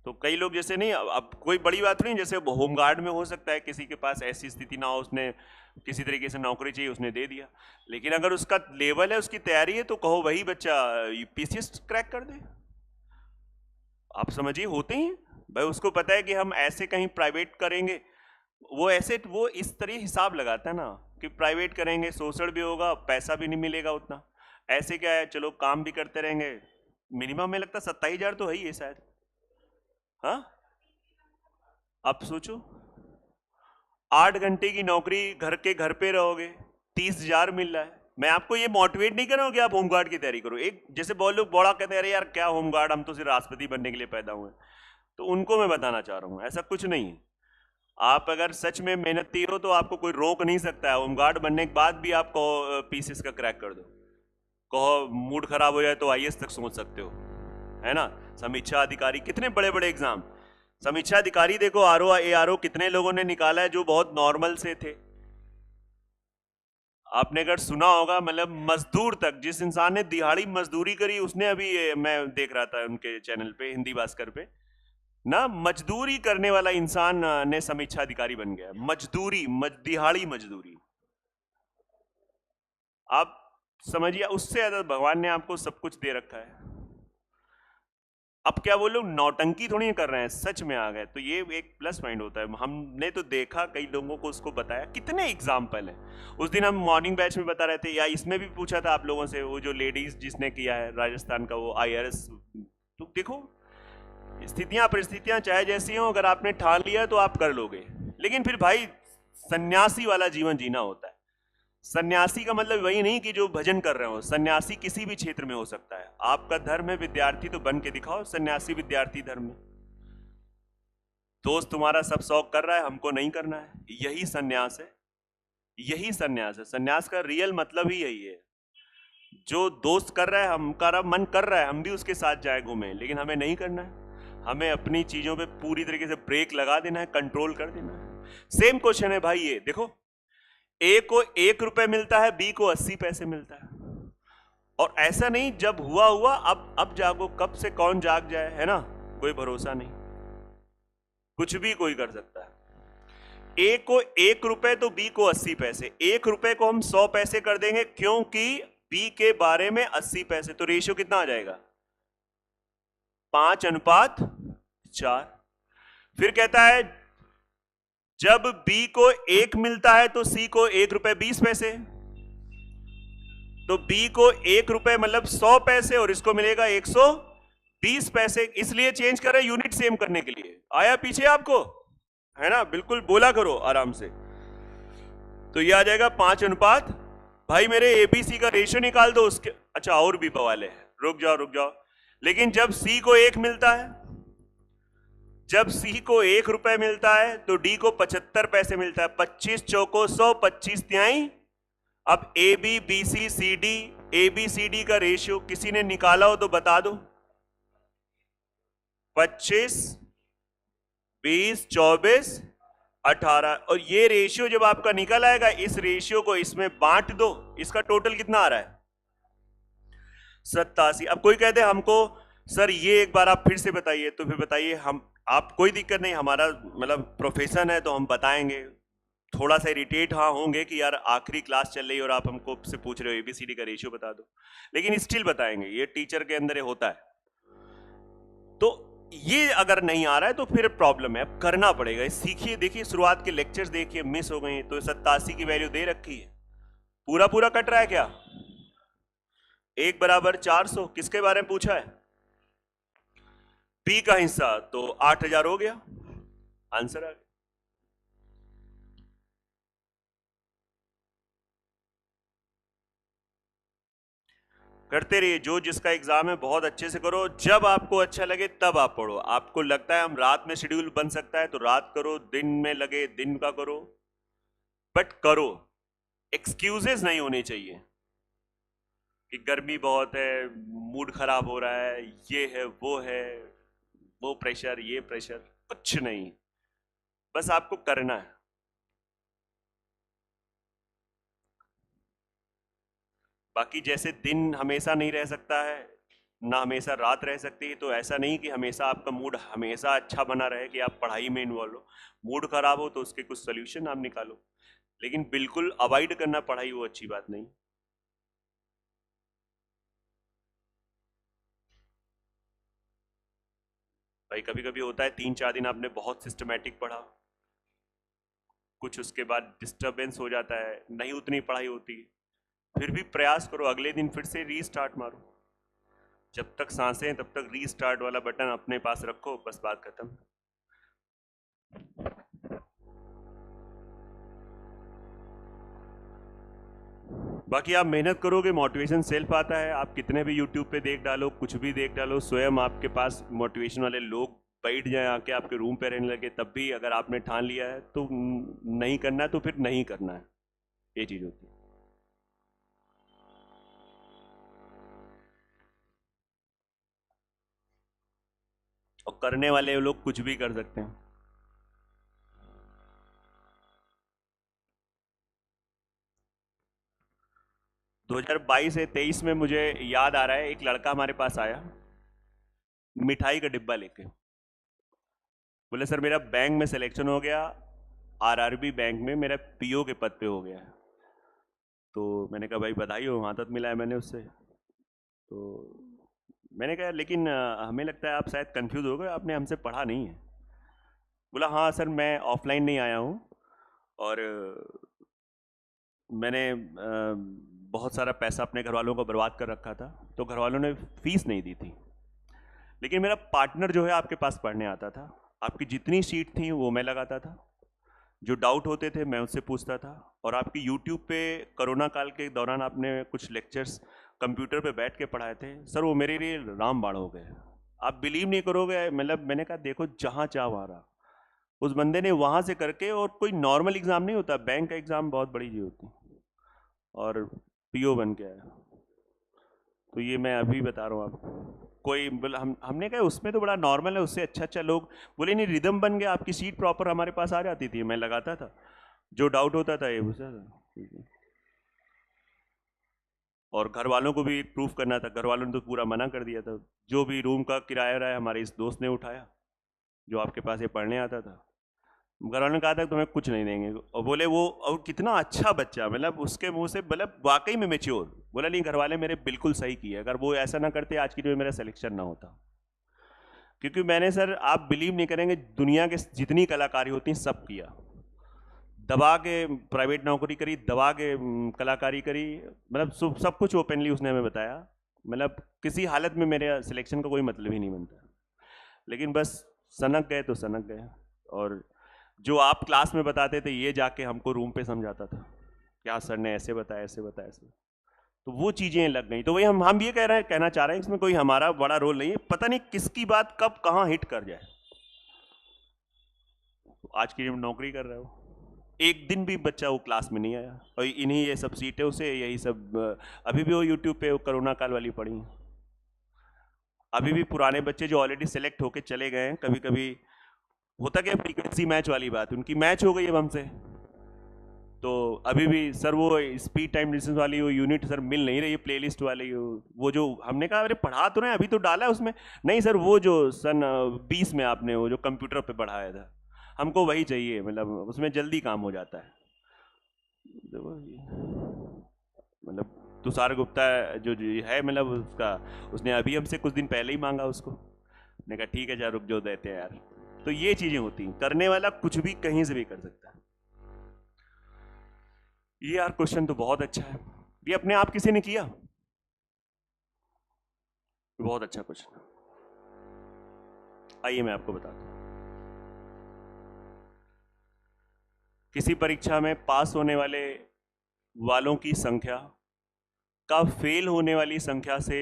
तो कई लोग जैसे नहीं, अब कोई बड़ी बात नहीं, जैसे होमगार्ड में हो सकता है किसी के पास ऐसी स्थिति ना हो, उसने किसी तरीके से नौकरी चाहिए, उसने दे दिया। लेकिन अगर उसका लेवल है, उसकी तैयारी है, तो कहो वही बच्चा पीसीएस क्रैक कर दे। आप समझिए, होते ही भाई, उसको पता है कि हम ऐसे कहीं प्राइवेट करेंगे, वो ऐसे वो इस तरह हिसाब लगाता है ना कि प्राइवेट करेंगे, शोषण भी होगा, पैसा भी नहीं मिलेगा उतना। ऐसे क्या है, चलो काम भी करते रहेंगे। मिनिमम में लगता 27,000 तो है ही है शायद। हाँ, आप सोचो, 8 घंटे की नौकरी, घर के घर पे रहोगे, 30,000 मिल रहा है। मैं आपको ये मोटिवेट नहीं कर रहा हूँ कि आप होमगार्ड की तैयारी करो। एक जैसे बहुत लोग बड़ा कहते हैं यार क्या होमगार्ड, हम तो सिर्फ राष्ट्रपति बनने के लिए पैदा हुए, तो उनको मैं बताना चाह रहा हूँ ऐसा कुछ नहीं है। आप अगर सच में मेहनती हो तो आपको कोई रोक नहीं सकता है। होमगार्ड बनने के बाद भी आप कहो पीसीएस का क्रैक कर दो, कहो मूड खराब हो जाए तो आईएएस तक सोच सकते हो, है ना? समीक्षा अधिकारी, कितने बड़े बड़े एग्जाम। समीक्षा अधिकारी देखो, आरओ एआरओ कितने लोगों ने निकाला है जो बहुत नॉर्मल से थे। आपने अगर सुना होगा, मतलब मजदूर तक, जिस इंसान ने दिहाड़ी मजदूरी करी उसने, अभी मैं देख रहा था उनके चैनल पे, हिंदी भास्कर पे ना, मजदूरी करने वाला इंसान ने समीक्षा अधिकारी बन गया। मजदूरी, दिहाड़ी मजदूरी। आप समझिए, उससे ज्यादा भगवान ने आपको सब कुछ दे रखा है। अब क्या वो लोग नौटंकी थोड़ी कर रहे हैं, सच में आ गए, तो ये एक प्लस पॉइंट होता है। हमने तो देखा, कई लोगों को उसको बताया, कितने एग्जाम्पल हैं। उस दिन हम मॉर्निंग बैच में बता रहे थे, या इसमें भी पूछा था आप लोगों से, वो जो लेडीज जिसने किया है राजस्थान का, वो आईआरएस। तो देखो, स्थितियां परिस्थितियां चाहे जैसी हो, अगर आपने ठान लिया तो आप कर लोगे। लेकिन फिर भाई सन्यासी वाला जीवन जीना होता है। सन्यासी का मतलब वही नहीं कि जो भजन कर रहे हो, सन्यासी किसी भी क्षेत्र में हो सकता है। आपका धर्म है विद्यार्थी, तो बन के दिखाओ सन्यासी विद्यार्थी धर्म में। दोस्त तुम्हारा सब शौक कर रहा है, हमको नहीं करना है, यही सन्यास है। यही सन्यास है। सन्यास का रियल मतलब ही यही है। जो दोस्त कर रहा है, हमारा मन कर रहा है हम भी उसके साथ जाए घूमे, लेकिन हमें नहीं करना है। हमें अपनी चीजों पे पूरी तरीके से ब्रेक लगा देना है, कंट्रोल कर देना है। सेम क्वेश्चन है भाई, ये देखो, ए को 1 रुपए मिलता है, बी को 80 पैसे मिलता है। और ऐसा नहीं जब हुआ हुआ, अब जागो, कब से कौन जाग जाए, है ना? कोई भरोसा नहीं, कुछ भी कोई कर सकता है। ए को 1 रुपए तो बी को 80 पैसे, 1 रुपए को हम 100 पैसे कर देंगे क्योंकि बी के बारे में 80 पैसे, तो रेशियो कितना आ जाएगा 5:4। फिर कहता है जब बी को 1 मिलता है तो सी को 1 रुपए 20 पैसे, तो बी को 1 रुपए मतलब 100 पैसे और इसको मिलेगा 120 पैसे, इसलिए चेंज कर रहे हैं यूनिट सेम करने के लिए। आया पीछे आपको, है ना? बिल्कुल बोला करो आराम से। तो ये आ जाएगा 5:। भाई मेरे एबीसी का रेशियो निकाल दो उसके। अच्छा और भी बवाले हैं, रुक जाओ। लेकिन जब सी को 1 मिलता है, जब सी को 1 रुपए मिलता है तो डी को 75 पैसे मिलता है। 25 चौको 100, 25 तिहाई। अब A B B C C D, A B C D का रेशियो किसी ने निकाला हो तो बता दो। 25, 20, 24, 18। और ये रेशियो जब आपका निकल आएगा, इस रेशियो को इसमें बांट दो, इसका टोटल कितना आ रहा है 87। अब कोई कहते हमको सर ये एक बार आप फिर से बताइए, तो फिर बताइए। हम आप कोई दिक्कत नहीं, हमारा मतलब प्रोफेशन है तो हम बताएंगे। थोड़ा सा इरिटेट हाँ होंगे कि यार आखिरी क्लास चल रही है और आप हमको से पूछ रहे हो एबीसीडी का रेशियो बता दो, लेकिन स्टिल बताएंगे, ये टीचर के अंदर होता है। तो ये अगर नहीं आ रहा है तो फिर प्रॉब्लम है, अब करना पड़ेगा। सीखिए, देखिए शुरुआत के लेक्चर्स देखिए, मिस हो गई तो 87 की वैल्यू दे रखी है। पूरा कट रहा है क्या? 1 = 400 किसके बारे में पूछा है? बी का हिस्सा, तो 8000 हो गया, आंसर आ गया। करते रहिए, जो जिसका एग्जाम है बहुत अच्छे से करो। जब आपको अच्छा लगे तब आप पढ़ो। आपको लगता है हम रात में शेड्यूल बन सकता है तो रात करो, दिन में लगे दिन का करो, बट करो। एक्सक्यूजेस नहीं होने चाहिए कि गर्मी बहुत है, मूड खराब हो रहा है, ये है, वो प्रेशर, ये प्रेशर, कुछ नहीं, बस आपको करना है। बाकी जैसे दिन हमेशा नहीं रह सकता है, ना हमेशा रात रह सकती है, तो ऐसा नहीं कि हमेशा आपका मूड हमेशा अच्छा बना रहे कि आप पढ़ाई में इन्वॉल्व हो। मूड खराब हो तो उसके कुछ सोल्यूशन आप निकालो, लेकिन बिल्कुल अवॉइड करना पढ़ाई वो अच्छी बात नहीं। भाई कभी कभी होता है 3-4 दिन आपने बहुत सिस्टमैटिक पढ़ा, कुछ उसके बाद डिस्टरबेंस हो जाता है, नहीं उतनी पढ़ाई होती, फिर भी प्रयास करो, अगले दिन फिर से रीस्टार्ट मारो। जब तक सांसें तब तक रीस्टार्ट वाला बटन अपने पास रखो, बस बात खत्म। बाकी आप मेहनत करोगे, मोटिवेशन सेल्फ आता है। आप कितने भी यूट्यूब पे देख डालो, कुछ भी देख डालो, स्वयं आपके पास मोटिवेशन वाले लोग बैठ जाए आके आपके रूम पे रहने लगे, तब भी अगर आपने ठान लिया है तो नहीं करना है तो फिर नहीं करना है, ये चीज होती है। और करने वाले लोग कुछ भी कर सकते हैं। दो 2022 से 23 में मुझे याद आ रहा है, एक लड़का हमारे पास आया मिठाई का डिब्बा लेके, बोले सर मेरा बैंक में सिलेक्शन हो गया, आरआरबी बैंक में मेरा पीओ के पद पे हो गया है। तो मैंने कहा भाई बधाई हो, वहाँ तक मिला है मैंने उससे। तो मैंने कहा लेकिन हमें लगता है आप शायद कंफ्यूज हो गए, आपने हमसे पढ़ा नहीं है। बोला हाँ सर मैं ऑफलाइन नहीं आया हूँ और मैंने बहुत सारा पैसा अपने घर वालों को बर्बाद कर रखा था, तो घर वालों ने फीस नहीं दी थी। लेकिन मेरा पार्टनर जो है आपके पास पढ़ने आता था, आपकी जितनी सीट थी वो मैं लगाता था, जो डाउट होते थे मैं उससे पूछता था। और आपकी यूट्यूब पे कोरोना काल के दौरान आपने कुछ लेक्चर्स कंप्यूटर पे बैठ के पढ़ाए थे सर, वो मेरे लिए रामबाण हो गए। आप बिलीव नहीं करोगे, मतलब मैंने कहा देखो जहाँ चाह वहाँ रहा, उस बंदे ने वहाँ से करके, और कोई नॉर्मल एग्ज़ाम नहीं होता, बैंक का एग्ज़ाम बहुत बड़ी चीज़ होती, और पीओ बन के आया। तो ये मैं अभी बता रहा हूँ आपको। कोई हमने कहा उसमें तो बड़ा नॉर्मल है, उससे अच्छा लोग बोले नहीं रिदम बन गया, आपकी सीट प्रॉपर हमारे पास आ जाती थी, मैं लगाता था, जो डाउट होता था ये पूछता था। और घर वालों को भी प्रूफ करना था, घर वालों ने तो पूरा मना कर दिया था। जो भी रूम का किराया रहा है हमारे इस दोस्त ने उठाया, जो आपके पास ये पढ़ने आता था। घर वालों ने कहा था तुम्हें कुछ नहीं देंगे, और बोले वो, और कितना अच्छा बच्चा, मतलब उसके मुंह से, मतलब वाकई में मैच्योर बोला, नहीं घर वाले मेरे बिल्कुल सही किए, अगर वो ऐसा ना करते आज की डेट में मेरा सिलेक्शन ना होता। क्योंकि मैंने सर, आप बिलीव नहीं करेंगे, दुनिया के जितनी कलाकारी होती हैं सब किया, दबा के प्राइवेट नौकरी करी, दबा के कलाकारी करी, मतलब सब कुछ ओपनली उसने हमें बताया। मतलब किसी हालत में मेरे सिलेक्शन का कोई मतलब ही नहीं बनता, लेकिन बस सनक गए तो सनक गए। और जो आप क्लास में बताते थे ये जाके हमको रूम पे समझाता था, क्या सर ने ऐसे बताया, ऐसे बताया, ऐसे, तो वो चीज़ें लग गई। तो वही हम ये कहना चाह रहे हैं, इसमें कोई हमारा बड़ा रोल नहीं है, पता नहीं किसकी बात कब कहाँ हिट कर जाए। आज की नौकरी कर रहे हो, एक दिन भी बच्चा वो क्लास में नहीं आया, और इन्हीं ये सब सीटें उसे यही सब अभी भी वो यूट्यूब पे वो कोरोना काल वाली पड़ी हैं। अभी भी पुराने बच्चे जो ऑलरेडी सेलेक्ट होके चले गए हैं, कभी कभी होता क्या, फ्रीक्वेंसी मैच वाली बात, उनकी मैच हो गई अब हमसे, तो अभी भी सर वो स्पीड टाइम डिस्टेंस वाली वो यूनिट सर मिल नहीं रही, प्लेलिस्ट वाली वो जो हमने कहा अरे पढ़ा तो रहे अभी तो डाला है उसमें, नहीं सर वो जो सन 20 में आपने वो जो कंप्यूटर पे पढ़ाया था हमको वही चाहिए, मतलब उसमें जल्दी काम हो जाता है। मतलब तुषार गुप्ता जो है, मतलब उसने अभी हमसे कुछ दिन पहले ही मांगा उसको, मैंने कहा ठीक है यार रुक जो देते हैं यार। तो ये चीजें होती हैं, करने वाला कुछ भी कहीं से भी कर सकता है। ये यार क्वेश्चन तो बहुत अच्छा है, ये अपने आप किसी ने किया, बहुत अच्छा क्वेश्चन। आइए मैं आपको बताता हूं, किसी परीक्षा में पास होने वालों की संख्या का फेल होने वाली संख्या से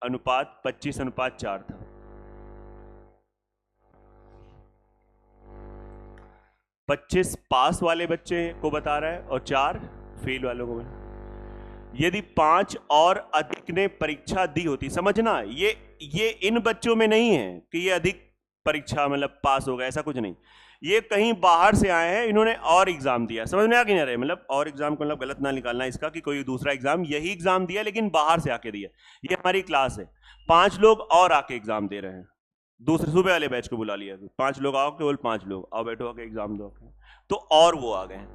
अनुपात 25:4 था। 25 पास वाले बच्चे को बता रहा है और 4 फेल वालों को बता। यदि 5 और अधिक ने परीक्षा दी होती, समझना ये इन बच्चों में नहीं है कि ये अधिक परीक्षा मतलब पास हो गए, ऐसा कुछ नहीं, ये कहीं बाहर से आए हैं, इन्होंने और एग्जाम दिया, समझ में आ गया रहे, मतलब और एग्जाम को मतलब गलत ना निकालना इसका कि कोई दूसरा एग्जाम, यही एग्जाम दिया लेकिन बाहर से आके दिया। ये हमारी क्लास है, 5 लोग और आके एग्जाम दे रहे हैं, दूसरे सूबे वाले बैच को बुला लिया, 5 लोग आओ, केवल 5 लोग आओ, बैठो आके एग्जाम दो, तो और वो आ गए।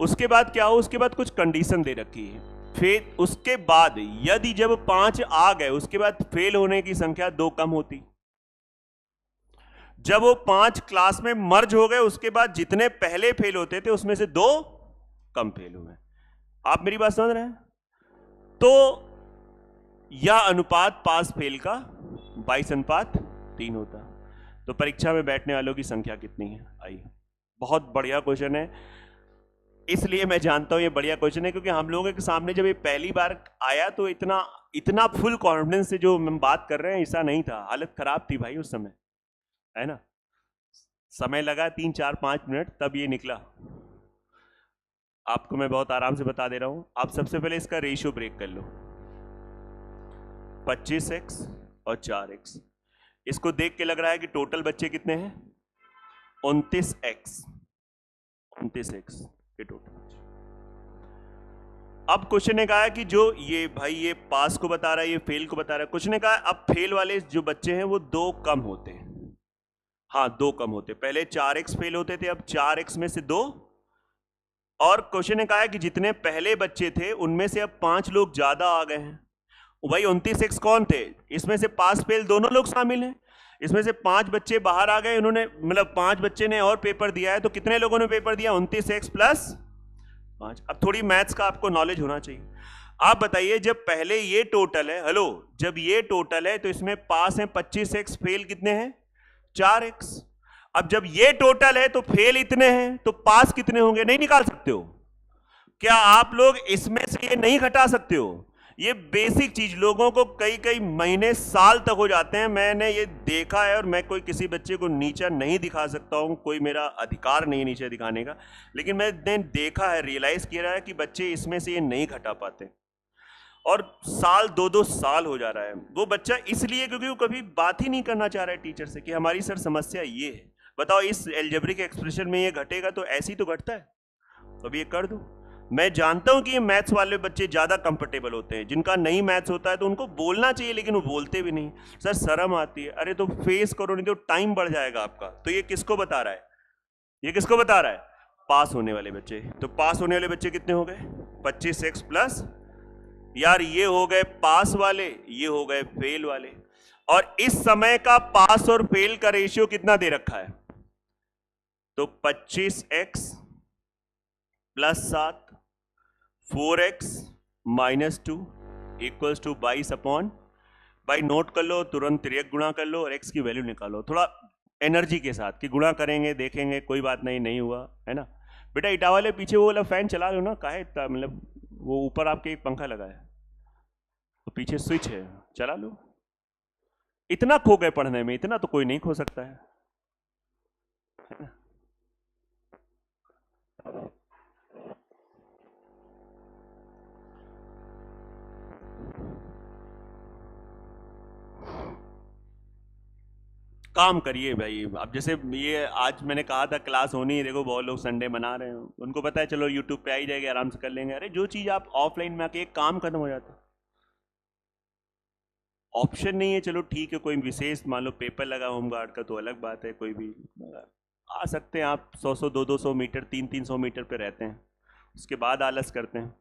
उसके बाद क्या हो, उसके बाद कुछ कंडीशन दे रखी है, फिर उसके बाद यदि जब 5 आ गए उसके बाद फेल होने की संख्या 2 कम होती, जब वो 5 क्लास में मर्ज हो गए उसके बाद जितने पहले फेल होते थे उसमें से 2 कम फेल हुए। आप मेरी बात समझ रहे हैं? तो यह अनुपात पास फेल का 22:3 होता। तो परीक्षा में बैठने वालों की संख्या कितनी है? आइए, बहुत बढ़िया क्वेश्चन है, इसलिए मैं जानता हूं ये बढ़िया क्वेश्चन है क्योंकि हम लोगों के सामने जब ये पहली बार आया तो इतना फुल कॉन्फिडेंस से जो हम बात कर रहे हैं ऐसा नहीं था, हालत खराब थी भाई उस समय, है ना, समय लगा 3, 4, 5 मिनट तब ये निकला। आपको मैं बहुत आराम से बता दे रहा हूं, आप सबसे पहले इसका रेशियो ब्रेक कर लो, 25x और 4x, इसको देख के लग रहा है कि टोटल बच्चे कितने हैं, 29x के टोटल। अब क्वेश्चन ने कहा है कि जो ये भाई ये पास को बता रहा है, ये फेल को बता रहा है, क्वेश्चन ने कहा अब फेल वाले जो बच्चे हैं वो 2 कम होते हैं, हाँ 2 कम होते, पहले 4x फेल होते थे, अब 4x में से 2, और क्वेश्चन ने कहा है कि जितने पहले बच्चे थे उनमें से अब 5 लोग ज्यादा आ गए हैं। भाई 29x कौन थे, इसमें से पास फेल दोनों लोग शामिल हैं, इसमें से 5 बच्चे बाहर आ गए, उन्होंने मतलब 5 बच्चे ने और पेपर दिया है, तो कितने लोगों ने पेपर दिया, 29x प्लस 5। अब थोड़ी मैथ्स का आपको नॉलेज होना चाहिए। आप बताइए जब पहले ये टोटल है, हेलो, जब ये टोटल है तो इसमें पास है 25x, फेल कितने हैं 4x। अब जब ये टोटल है तो फेल इतने हैं तो पास कितने होंगे, नहीं निकाल सकते हो क्या आप लोग, इसमें से ये नहीं घटा सकते हो। ये बेसिक चीज लोगों को कई महीने साल तक हो जाते हैं, मैंने ये देखा है, और मैं कोई किसी बच्चे को नीचा नहीं दिखा सकता हूं, कोई मेरा अधिकार नहीं नीचे दिखाने का, लेकिन मैंने देखा है, रियलाइज किया है कि बच्चे इसमें से ये नहीं घटा पाते, और साल 2-2 साल हो जा रहा है। वो बच्चा इसलिए क्योंकि वो कभी बात ही नहीं करना चाह रहा है टीचर से कि हमारी सर समस्या ये है, बताओ इस एल्जेब्रिक एक्सप्रेशन में ये घटेगा तो ऐसे ही तो घटता है, तो अब ये कर दो। मैं जानता हूं कि ये मैथ्स वाले बच्चे ज्यादा कंफर्टेबल होते हैं, जिनका नहीं मैथ्स होता है तो उनको बोलना चाहिए लेकिन वो बोलते भी नहीं, सर शर्म आती है, अरे तो फेस करो नहीं तो टाइम बढ़ जाएगा आपका। तो ये किसको बता रहा है, ये किसको बता रहा है? पास होने वाले बच्चे। तो पास होने वाले बच्चे कितने हो गए? 25x प्लस, यार ये हो गए पास वाले, ये हो गए फेल वाले। और इस समय का पास और फेल का रेशियो कितना दे रखा है? तो 25x plus 7, 4x minus 2 equals two 22 upon, भाई नोट कर लो, तुरंत तिर्यक गुणा कर लो और x की वैल्यू निकालो, थोड़ा एनर्जी के साथ कि गुणा करेंगे, देखेंगे, कोई बात नहीं, नहीं हुआ है ना बेटा। इटा वाले पीछे वो वाला फैन चला लो ना, काहे इतना, मतलब वो ऊपर आपके एक पंखा लगा है तो पीछे स्विच है, चला लो। इतना खो गए पढ़ने में, इतना तो कोई नहीं खो सकता है ना? काम करिए भाई। अब जैसे ये आज मैंने कहा था क्लास होनी है, देखो बहुत लोग संडे मना रहे हैं, उनको पता है चलो यूट्यूब पे आ ही जाएगी, आराम से कर लेंगे। अरे जो चीज आप ऑफलाइन में आके एक काम खत्म हो जाता है, ऑप्शन नहीं है, चलो ठीक है, कोई विशेष मान लो पेपर लगा होमगार्ड का तो अलग बात है, कोई भी आ सकते हैं आप 100-100 200-200 मीटर 300-300 मीटर पे रहते हैं, उसके बाद आलस करते हैं।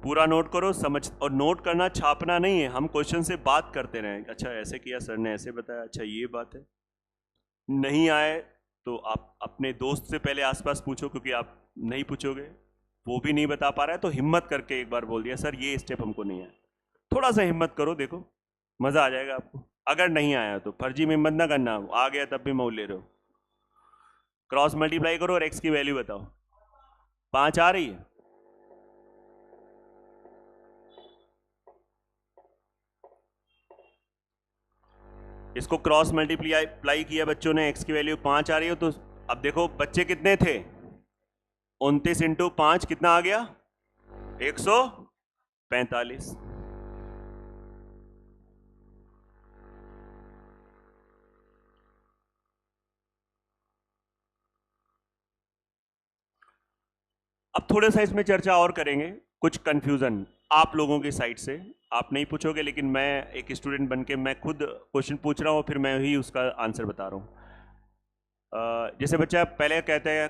पूरा नोट करो, समझ, और नोट करना छापना नहीं है, हम क्वेश्चन से बात करते रहें। अच्छा ऐसे किया सर ने, ऐसे बताया, अच्छा ये बात है। नहीं आए तो आप अपने दोस्त से पहले आसपास पूछो, क्योंकि आप नहीं पूछोगे, वो भी नहीं बता पा रहा है, तो हिम्मत करके एक बार बोल दिया सर ये स्टेप हमको नहीं आया। थोड़ा सा हिम्मत करो, देखो मजा आ जाएगा आपको। अगर नहीं आया तो फर्जी में हिम्मत ना करना, आ गया तब भी मौल ले रहे हो। क्रॉस मल्टीप्लाई करो और एक्स की वैल्यू बताओ। 5 आ रही है? इसको क्रॉस मल्टीप्लाई किया बच्चों ने, एक्स की वैल्यू 5 आ रही हो, तो अब देखो बच्चे कितने थे, 29 इंटू 5 कितना आ गया? 145। अब थोड़ा सा इसमें चर्चा और करेंगे, कुछ कंफ्यूजन आप लोगों की साइड से, आप नहीं पूछोगे लेकिन मैं एक स्टूडेंट बन के मैं खुद क्वेश्चन पूछ रहा हूँ, फिर मैं ही उसका आंसर बता रहा हूँ। जैसे बच्चा पहले कहते हैं,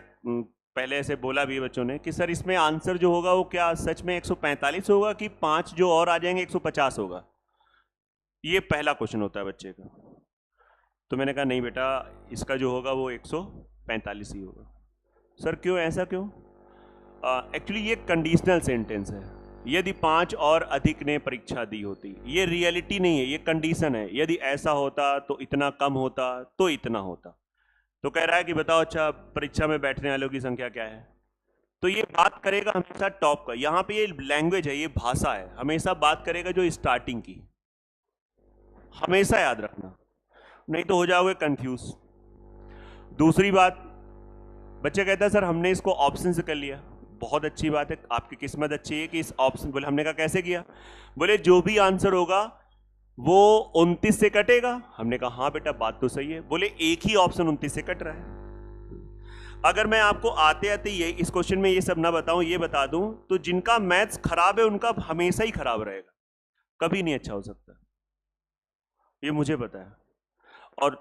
पहले ऐसे बोला भी बच्चों ने कि सर इसमें आंसर जो होगा वो क्या सच में 145 होगा कि 5 जो और आ जाएंगे 150 होगा? ये पहला क्वेश्चन होता है बच्चे का। तो मैंने कहा नहीं बेटा, इसका जो होगा वो 145 ही होगा। सर क्यों, ऐसा क्यों? एक्चुअली ये कंडीशनल सेंटेंस है, यदि 5 और अधिक ने परीक्षा दी होती, ये रियलिटी नहीं है, ये कंडीशन है। यदि ऐसा होता तो इतना कम होता, तो इतना होता। तो कह रहा है कि बताओ अच्छा परीक्षा में बैठने वालों की संख्या क्या है, तो ये बात करेगा हमेशा टॉप का। यहाँ पे ये लैंग्वेज है, ये भाषा है, हमेशा बात करेगा जो स्टार्टिंग की, हमेशा याद रखना, नहीं तो हो जाओगे कंफ्यूज। दूसरी बात, बच्चे कहता है सर हमने इसको ऑप्शन से कर लिया, बहुत अच्छी बात है, आपकी किस्मत अच्छी है कि इस ऑप्शन, बोले हमने कहा कैसे किया? बोले जो भी आंसर होगा वो 29 से कटेगा। हमने कहा हाँ बेटा बात तो सही है। बोले एक ही ऑप्शन 29 से कट रहा है। अगर मैं आपको आते आते ये इस क्वेश्चन में ये सब ना बताऊं, ये बता दूं, तो जिनका मैथ्स खराब है उनका हमेशा ही खराब रहेगा, कभी नहीं अच्छा हो सकता, ये मुझे पता है। और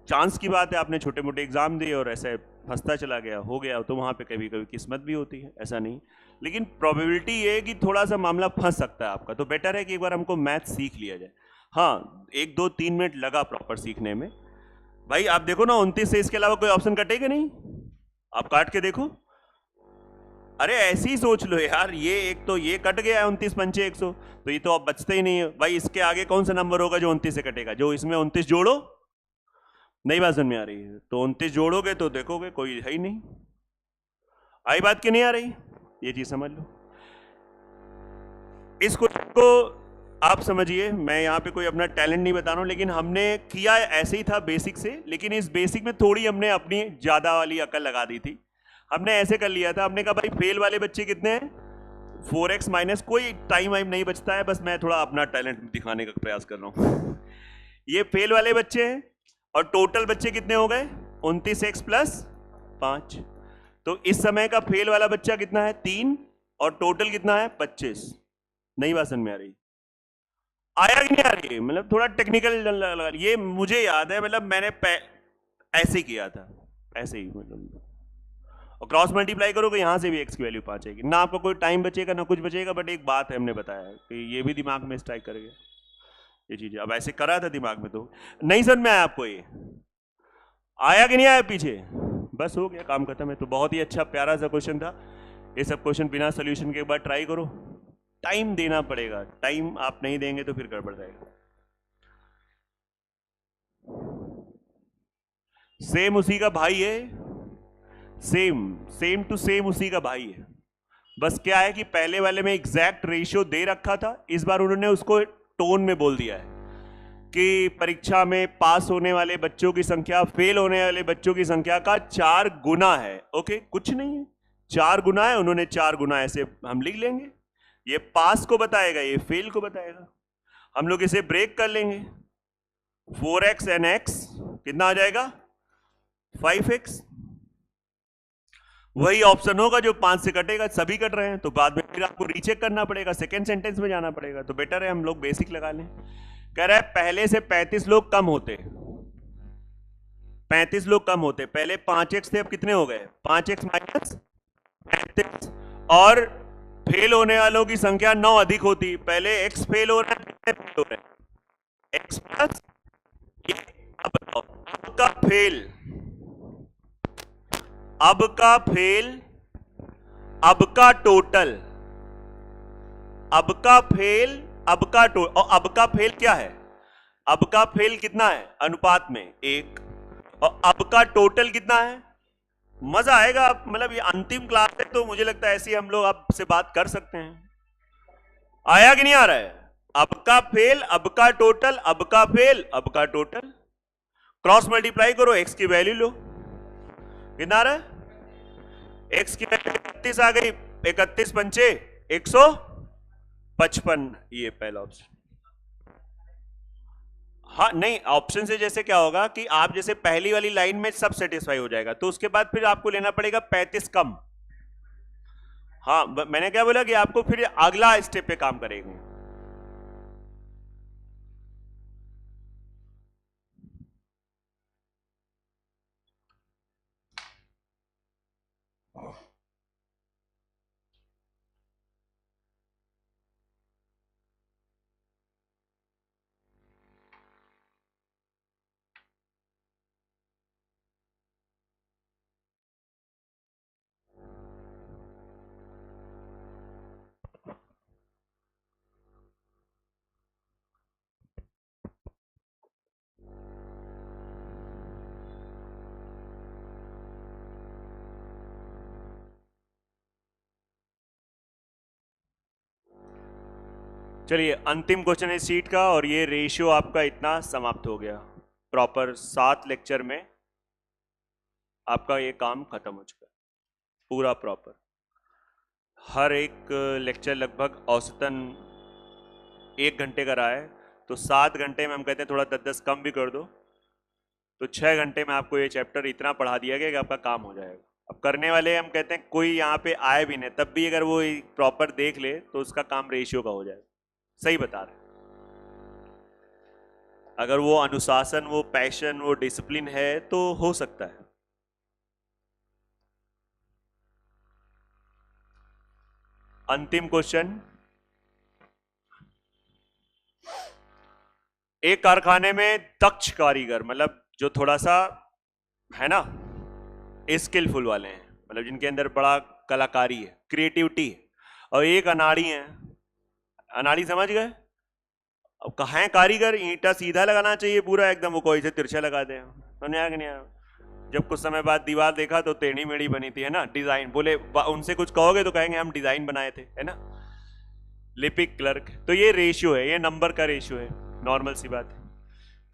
चांस की बात है, आपने छोटे मोटे एग्जाम दिए और ऐसे फंसता चला गया, हो गया, तो वहां पे कभी कभी किस्मत भी होती है, ऐसा नहीं, लेकिन प्रोबेबिलिटी ये है कि थोड़ा सा मामला फंस सकता है आपका। तो बेटर है कि एक बार हमको मैथ सीख लिया जाए। हाँ 1 2 3 मिनट लगा प्रॉपर सीखने में। भाई आप देखो ना 29 से इसके अलावा कोई ऑप्शन कटेगा नहीं, आप काट के देखो। अरे ऐसे ही सोच लो यार, ये एक तो ये कट गया है 29 पंचे 100, तो ये तो अब बचते ही नहीं है भाई। इसके आगे कौन सा नंबर होगा जो 29 से कटेगा? जो इसमें 29 जोड़ो। नई बात समझ में आ रही है? तो 29 जोड़ोगे तो देखोगे कोई है ही नहीं। आई बात की नहीं आ रही? ये चीज समझ लो। इस क्वेश्चन को आप समझिए, मैं यहाँ पे कोई अपना टैलेंट नहीं बता रहा हूँ, लेकिन हमने किया ऐसे ही था बेसिक से, लेकिन इस बेसिक में थोड़ी हमने अपनी ज्यादा वाली अकल लगा दी थी। हमने ऐसे कर लिया था, हमने कहा भाई फेल वाले बच्चे कितने हैं? 4x माइनस, कोई टाइम वाइम नहीं बचता है, बस मैं थोड़ा अपना टैलेंट दिखाने का प्रयास कर रहा हूँ। ये फेल वाले बच्चे हैं, और टोटल बच्चे कितने हो गए? 29x plus 5। तो इस समय का फेल वाला बच्चा कितना है 3 और टोटल कितना है 25। नई बात समझ में आ रही? आया कि नहीं आ रही? मतलब थोड़ा टेक्निकल लगा, ये मुझे याद है, मतलब मैंने ऐसे किया था, ऐसे ही मतलब। और क्रॉस मल्टीप्लाई करोगे यहां से भी x की वैल्यू 5 आएगी ना, आपका कोई टाइम बचेगा ना कुछ बचेगा, बट एक बात है हमने बताया कि ये भी दिमाग में स्ट्राइक करेगा ये चीज। अब ऐसे करा था दिमाग में, तो नहीं समझ में आया आपको? ये आया कि नहीं आया पीछे? बस हो गया, काम खत्म है। तो बहुत ही अच्छा प्यारा सा क्वेश्चन था। ये सब क्वेश्चन बिना सोल्यूशन के एक बार ट्राई करो। टाइम देना पड़ेगा, टाइम आप नहीं देंगे तो फिर गड़बड़ जाएगा। सेम उसी का भाई है, सेम टू सेम उसी का भाई है। बस क्या है कि पहले वाले में एग्जैक्ट रेशियो दे रखा था, इस बार उन्होंने उसको टोन में बोल दिया है कि परीक्षा में पास होने वाले बच्चों की संख्या फेल होने वाले बच्चों की संख्या का 4 गुना है। ओके, कुछ नहीं है, 4 गुना है। उन्होंने 4 गुना ऐसे हम लिख लेंगे। ये पास को बताएगा, ये फेल को बताएगा। हम लोग इसे ब्रेक कर लेंगे। 4x एंड x कितना आ जाएगा 5x। वही ऑप्शन होगा जो 5 से कटेगा, सभी कट रहे हैं, तो बाद में फिर आपको रीचेक करना पड़ेगा, सेकेंड सेंटेंस में जाना पड़ेगा। तो बेटर है हम लोग बेसिक लगा लें। कह रहा है पहले से 35 लोग कम होते, 35 लोग कम होते। पहले 5x थे, अब कितने हो गए 5x माइनस 35। और फेल होने वालों की संख्या 9 अधिक होती। पहले x फेल हो रहा है, फेल हो रहा है x प्लस ये। अब बताओ, अब का फेल, अब का फेल, अब का टोटल, अब का फेल, अब का टोटल, और अब का फेल क्या है? अब का फेल कितना है अनुपात में 1, और अब का टोटल कितना है? मजा आएगा। मतलब ये अंतिम क्लास है, तो मुझे लगता है ऐसी हम लोग आपसे बात कर सकते हैं। आया कि नहीं आ रहा है? अब का फेल, अब का टोटल, अब का फेल, अब का टोटल। क्रॉस मल्टीप्लाई करो, x की वैल्यू लो, कितना आ रहा है? x की वैल्यू 31 आ गई। 31 पंचे 155, ये पहला ऑप्शन। हाँ नहीं, ऑप्शन से जैसे क्या होगा कि आप जैसे पहली वाली लाइन में सब सेटिस्फाई हो जाएगा, तो उसके बाद फिर आपको लेना पड़ेगा 35 कम। हाँ, मैंने क्या बोला कि आपको फिर अगला स्टेप पे काम करेंगे। चलिए, अंतिम क्वेश्चन है सीट का, और ये रेशियो आपका इतना समाप्त हो गया। प्रॉपर 7 लेक्चर में आपका ये काम खत्म हो चुका है पूरा प्रॉपर। हर एक लेक्चर लगभग औसतन 1 घंटे का रहा है, तो 7 घंटे में हम कहते हैं थोड़ा 10-10 कम भी कर दो, तो 6 घंटे में आपको ये चैप्टर इतना पढ़ा दिया गया कि आपका काम हो जाएगा। अब करने वाले हम कहते हैं कोई यहाँ पे आए भी नहीं, तब भी अगर वो प्रॉपर देख ले तो उसका काम रेशियो का हो जाएगा। सही बता रहे, अगर वो अनुशासन, वो पैशन, वो डिसिप्लिन है तो हो सकता है। अंतिम क्वेश्चन, एक कारखाने में दक्ष कारीगर, मतलब जो थोड़ा सा है ना स्किलफुल वाले हैं, मतलब जिनके अंदर बड़ा कलाकारी है, क्रिएटिविटी है, और एक अनाड़ी है। अनाड़ी समझ गए? अब कहाँ है कारीगर? ईंटा सीधा लगाना चाहिए पूरा एकदम, वो कोई से तिरछा लगा दे। समझ आया कि नहीं आया? जब कुछ समय बाद दीवार देखा तो टेढ़ी मेढ़ी बनी थी, है ना, डिजाइन। बोले उनसे कुछ कहोगे तो कहेंगे हम डिजाइन बनाए थे, है ना। लिपिक क्लर्क, तो ये रेशियो है, ये नंबर का रेशियो है, नॉर्मल सी बात है।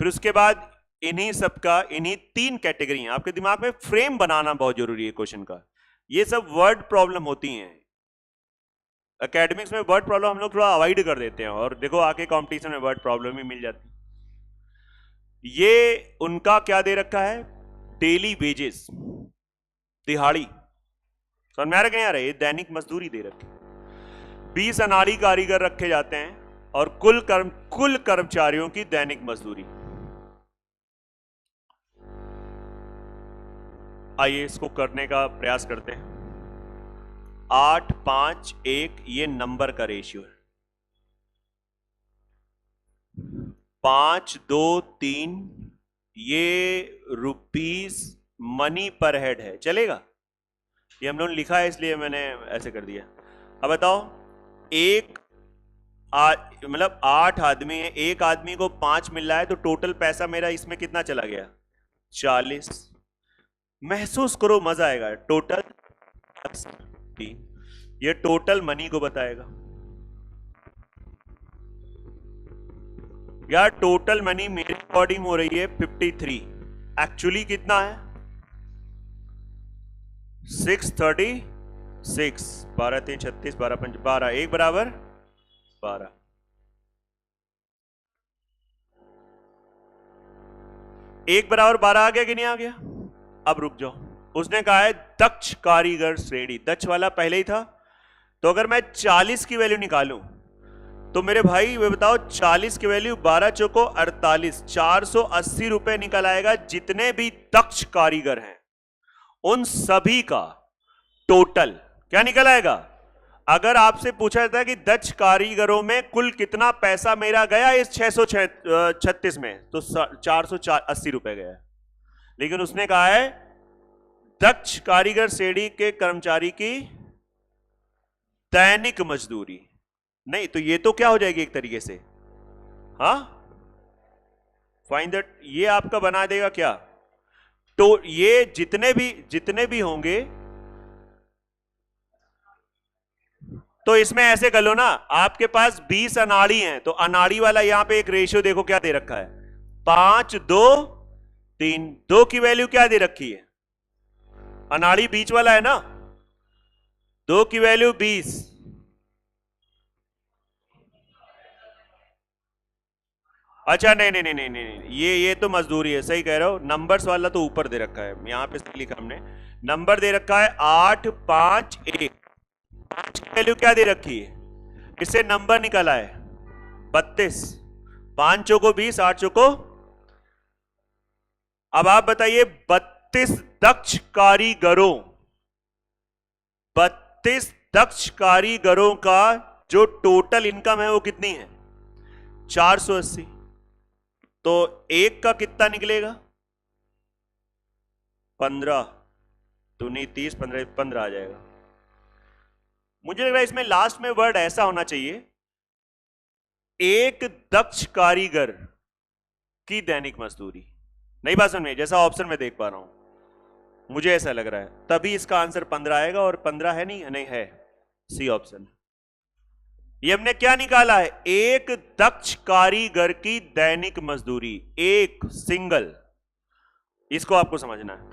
फिर उसके बाद इन्हीं सबका, इन्हीं 3 कैटेगरी हैं। आपके दिमाग में फ्रेम बनाना बहुत जरूरी है क्वेश्चन का। ये सब वर्ड प्रॉब्लम होती हैं एकेडमिक्स में। वर्ड प्रॉब्लम हम लोग थोड़ा अवॉइड कर देते हैं, और देखो आके कंपटीशन में वर्ड प्रॉब्लम ही मिल जाती। ये उनका क्या दे रखा है, डेली वेजेस, दिहाड़ी। समझ में आ रहा कि नहीं आ रहा? ये दैनिक मजदूरी दे रखी। 20 अनाड़ी कारीगर रखे जाते हैं और कुल कर्मचारियों की दैनिक मजदूरी। आइए इसको करने का प्रयास करते हैं। 8, 5, 1 ये नंबर का रेशियो है। 5, 2, 3 ये रुपीस मनी पर हेड है, चलेगा? ये हम लोगों ने लिखा है इसलिए मैंने ऐसे कर दिया। अब बताओ, मतलब 8 आदमी है, एक आदमी को 5 मिल रहा है, तो टोटल पैसा मेरा इसमें कितना चला गया? 40। महसूस करो, मजा आएगा। टोटल ये टोटल मनी को बताएगा यार। टोटल मनी मेरे अकॉर्डिंग हो रही है 53। एक्चुअली कितना है? 636। 12 3 36, 12 5 12, 1 बराबर 12। एक बराबर 12 आ गया कि नहीं आ गया? अब रुक जाओ, उसने कहा है दक्ष कारीगर श्रेणी। दक्ष वाला पहले ही था, तो अगर मैं 40 की वैल्यू निकालूं तो मेरे भाई वे बताओ, 40 की वैल्यू 12 चौको 48, 480 रुपए निकल आएगा। जितने भी दक्ष कारीगर हैं उन सभी का टोटल क्या निकल आएगा? अगर आपसे पूछा जाता है कि दक्ष कारीगरों में कुल कितना पैसा मेरा गया इस 636 में, तो 480 रुपए गया। लेकिन उसने कहा है दक्ष कारीगर श्रेणी के कर्मचारी की दैनिक मजदूरी। नहीं तो ये तो क्या हो जाएगी एक तरीके से, हाँ, फाइंड दैट, ये आपका बना देगा क्या? तो ये जितने भी होंगे, तो इसमें ऐसे कर लो ना, आपके पास 20 अनाड़ी हैं, तो अनाड़ी वाला यहां पे एक रेशियो देखो क्या दे रखा है, 5, 2, 3। 2 की वैल्यू क्या दे रखी है? अनाड़ी बीच वाला है ना, 2 की वैल्यू 20। अच्छा नहीं नहीं नहीं नहीं नहीं, ये तो मजदूरी है, सही कह रहे हो। नंबर्स वाला तो ऊपर दे रखा है, यहां पे लिखा हमने, नंबर दे रखा है 8, 5, 1। 5 की वैल्यू क्या दे रखी है? इससे नंबर निकला है 32। 5 चौको 20, 8 चौको। अब आप बताइए 32 दक्ष कारीगरों, 32 दक्ष कारीगरों का जो टोटल इनकम है वो कितनी है? 480। तो एक का कितना निकलेगा? 15 दूनी 30, 15 15 आ जाएगा। मुझे लग रहा है इसमें लास्ट में वर्ड ऐसा होना चाहिए, एक दक्ष कारीगर की दैनिक मजदूरी। नहीं बात समझ में? जैसा ऑप्शन में देख पा रहा हूं, मुझे ऐसा लग रहा है, तभी इसका आंसर 15 आएगा। और 15 है नहीं? नहीं है, सी ऑप्शन। ये हमने क्या निकाला है? एक दक्ष कारीगर की दैनिक मजदूरी, एक सिंगल। इसको आपको समझना है।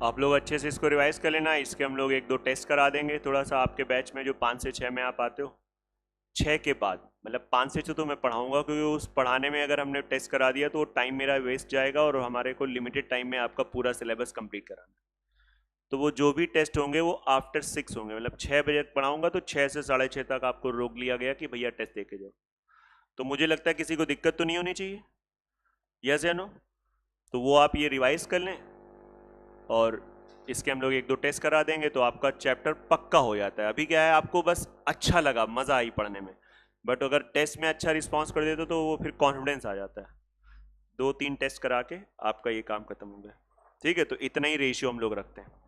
आप लोग अच्छे से इसको रिवाइज कर लेना। इसके हम लोग 1-2 टेस्ट करा देंगे। थोड़ा सा आपके बैच में जो 5 से 6 में आप आते हो, 6 के बाद मतलब 5 से 6 तो मैं पढ़ाऊंगा, क्योंकि उस पढ़ाने में अगर हमने टेस्ट करा दिया तो टाइम मेरा वेस्ट जाएगा और हमारे को लिमिटेड टाइम में आपका पूरा सिलेबस कंप्लीट कराना। तो वो जो भी टेस्ट होंगे वो आफ्टर 6 होंगे, मतलब 6 बजे पढ़ाऊंगा तो 6 से 6:30 तक आपको रोक लिया गया कि भैया टेस्ट दे के जाओ। तो मुझे लगता है किसी को दिक्कत तो नहीं होनी चाहिए, यस या नो? तो वो आप ये रिवाइज कर लें और इसके हम लोग 1-2 टेस्ट करा देंगे तो आपका चैप्टर पक्का हो जाता है। अभी क्या है, आपको बस अच्छा लगा, मजा आई पढ़ने में, बट अगर टेस्ट में अच्छा रिस्पॉन्स कर देते तो वो फिर कॉन्फिडेंस आ जाता है। 2-3 टेस्ट करा के आपका ये काम खत्म हो गया। ठीक है, तो इतना ही रेशियो हम लोग रखते हैं।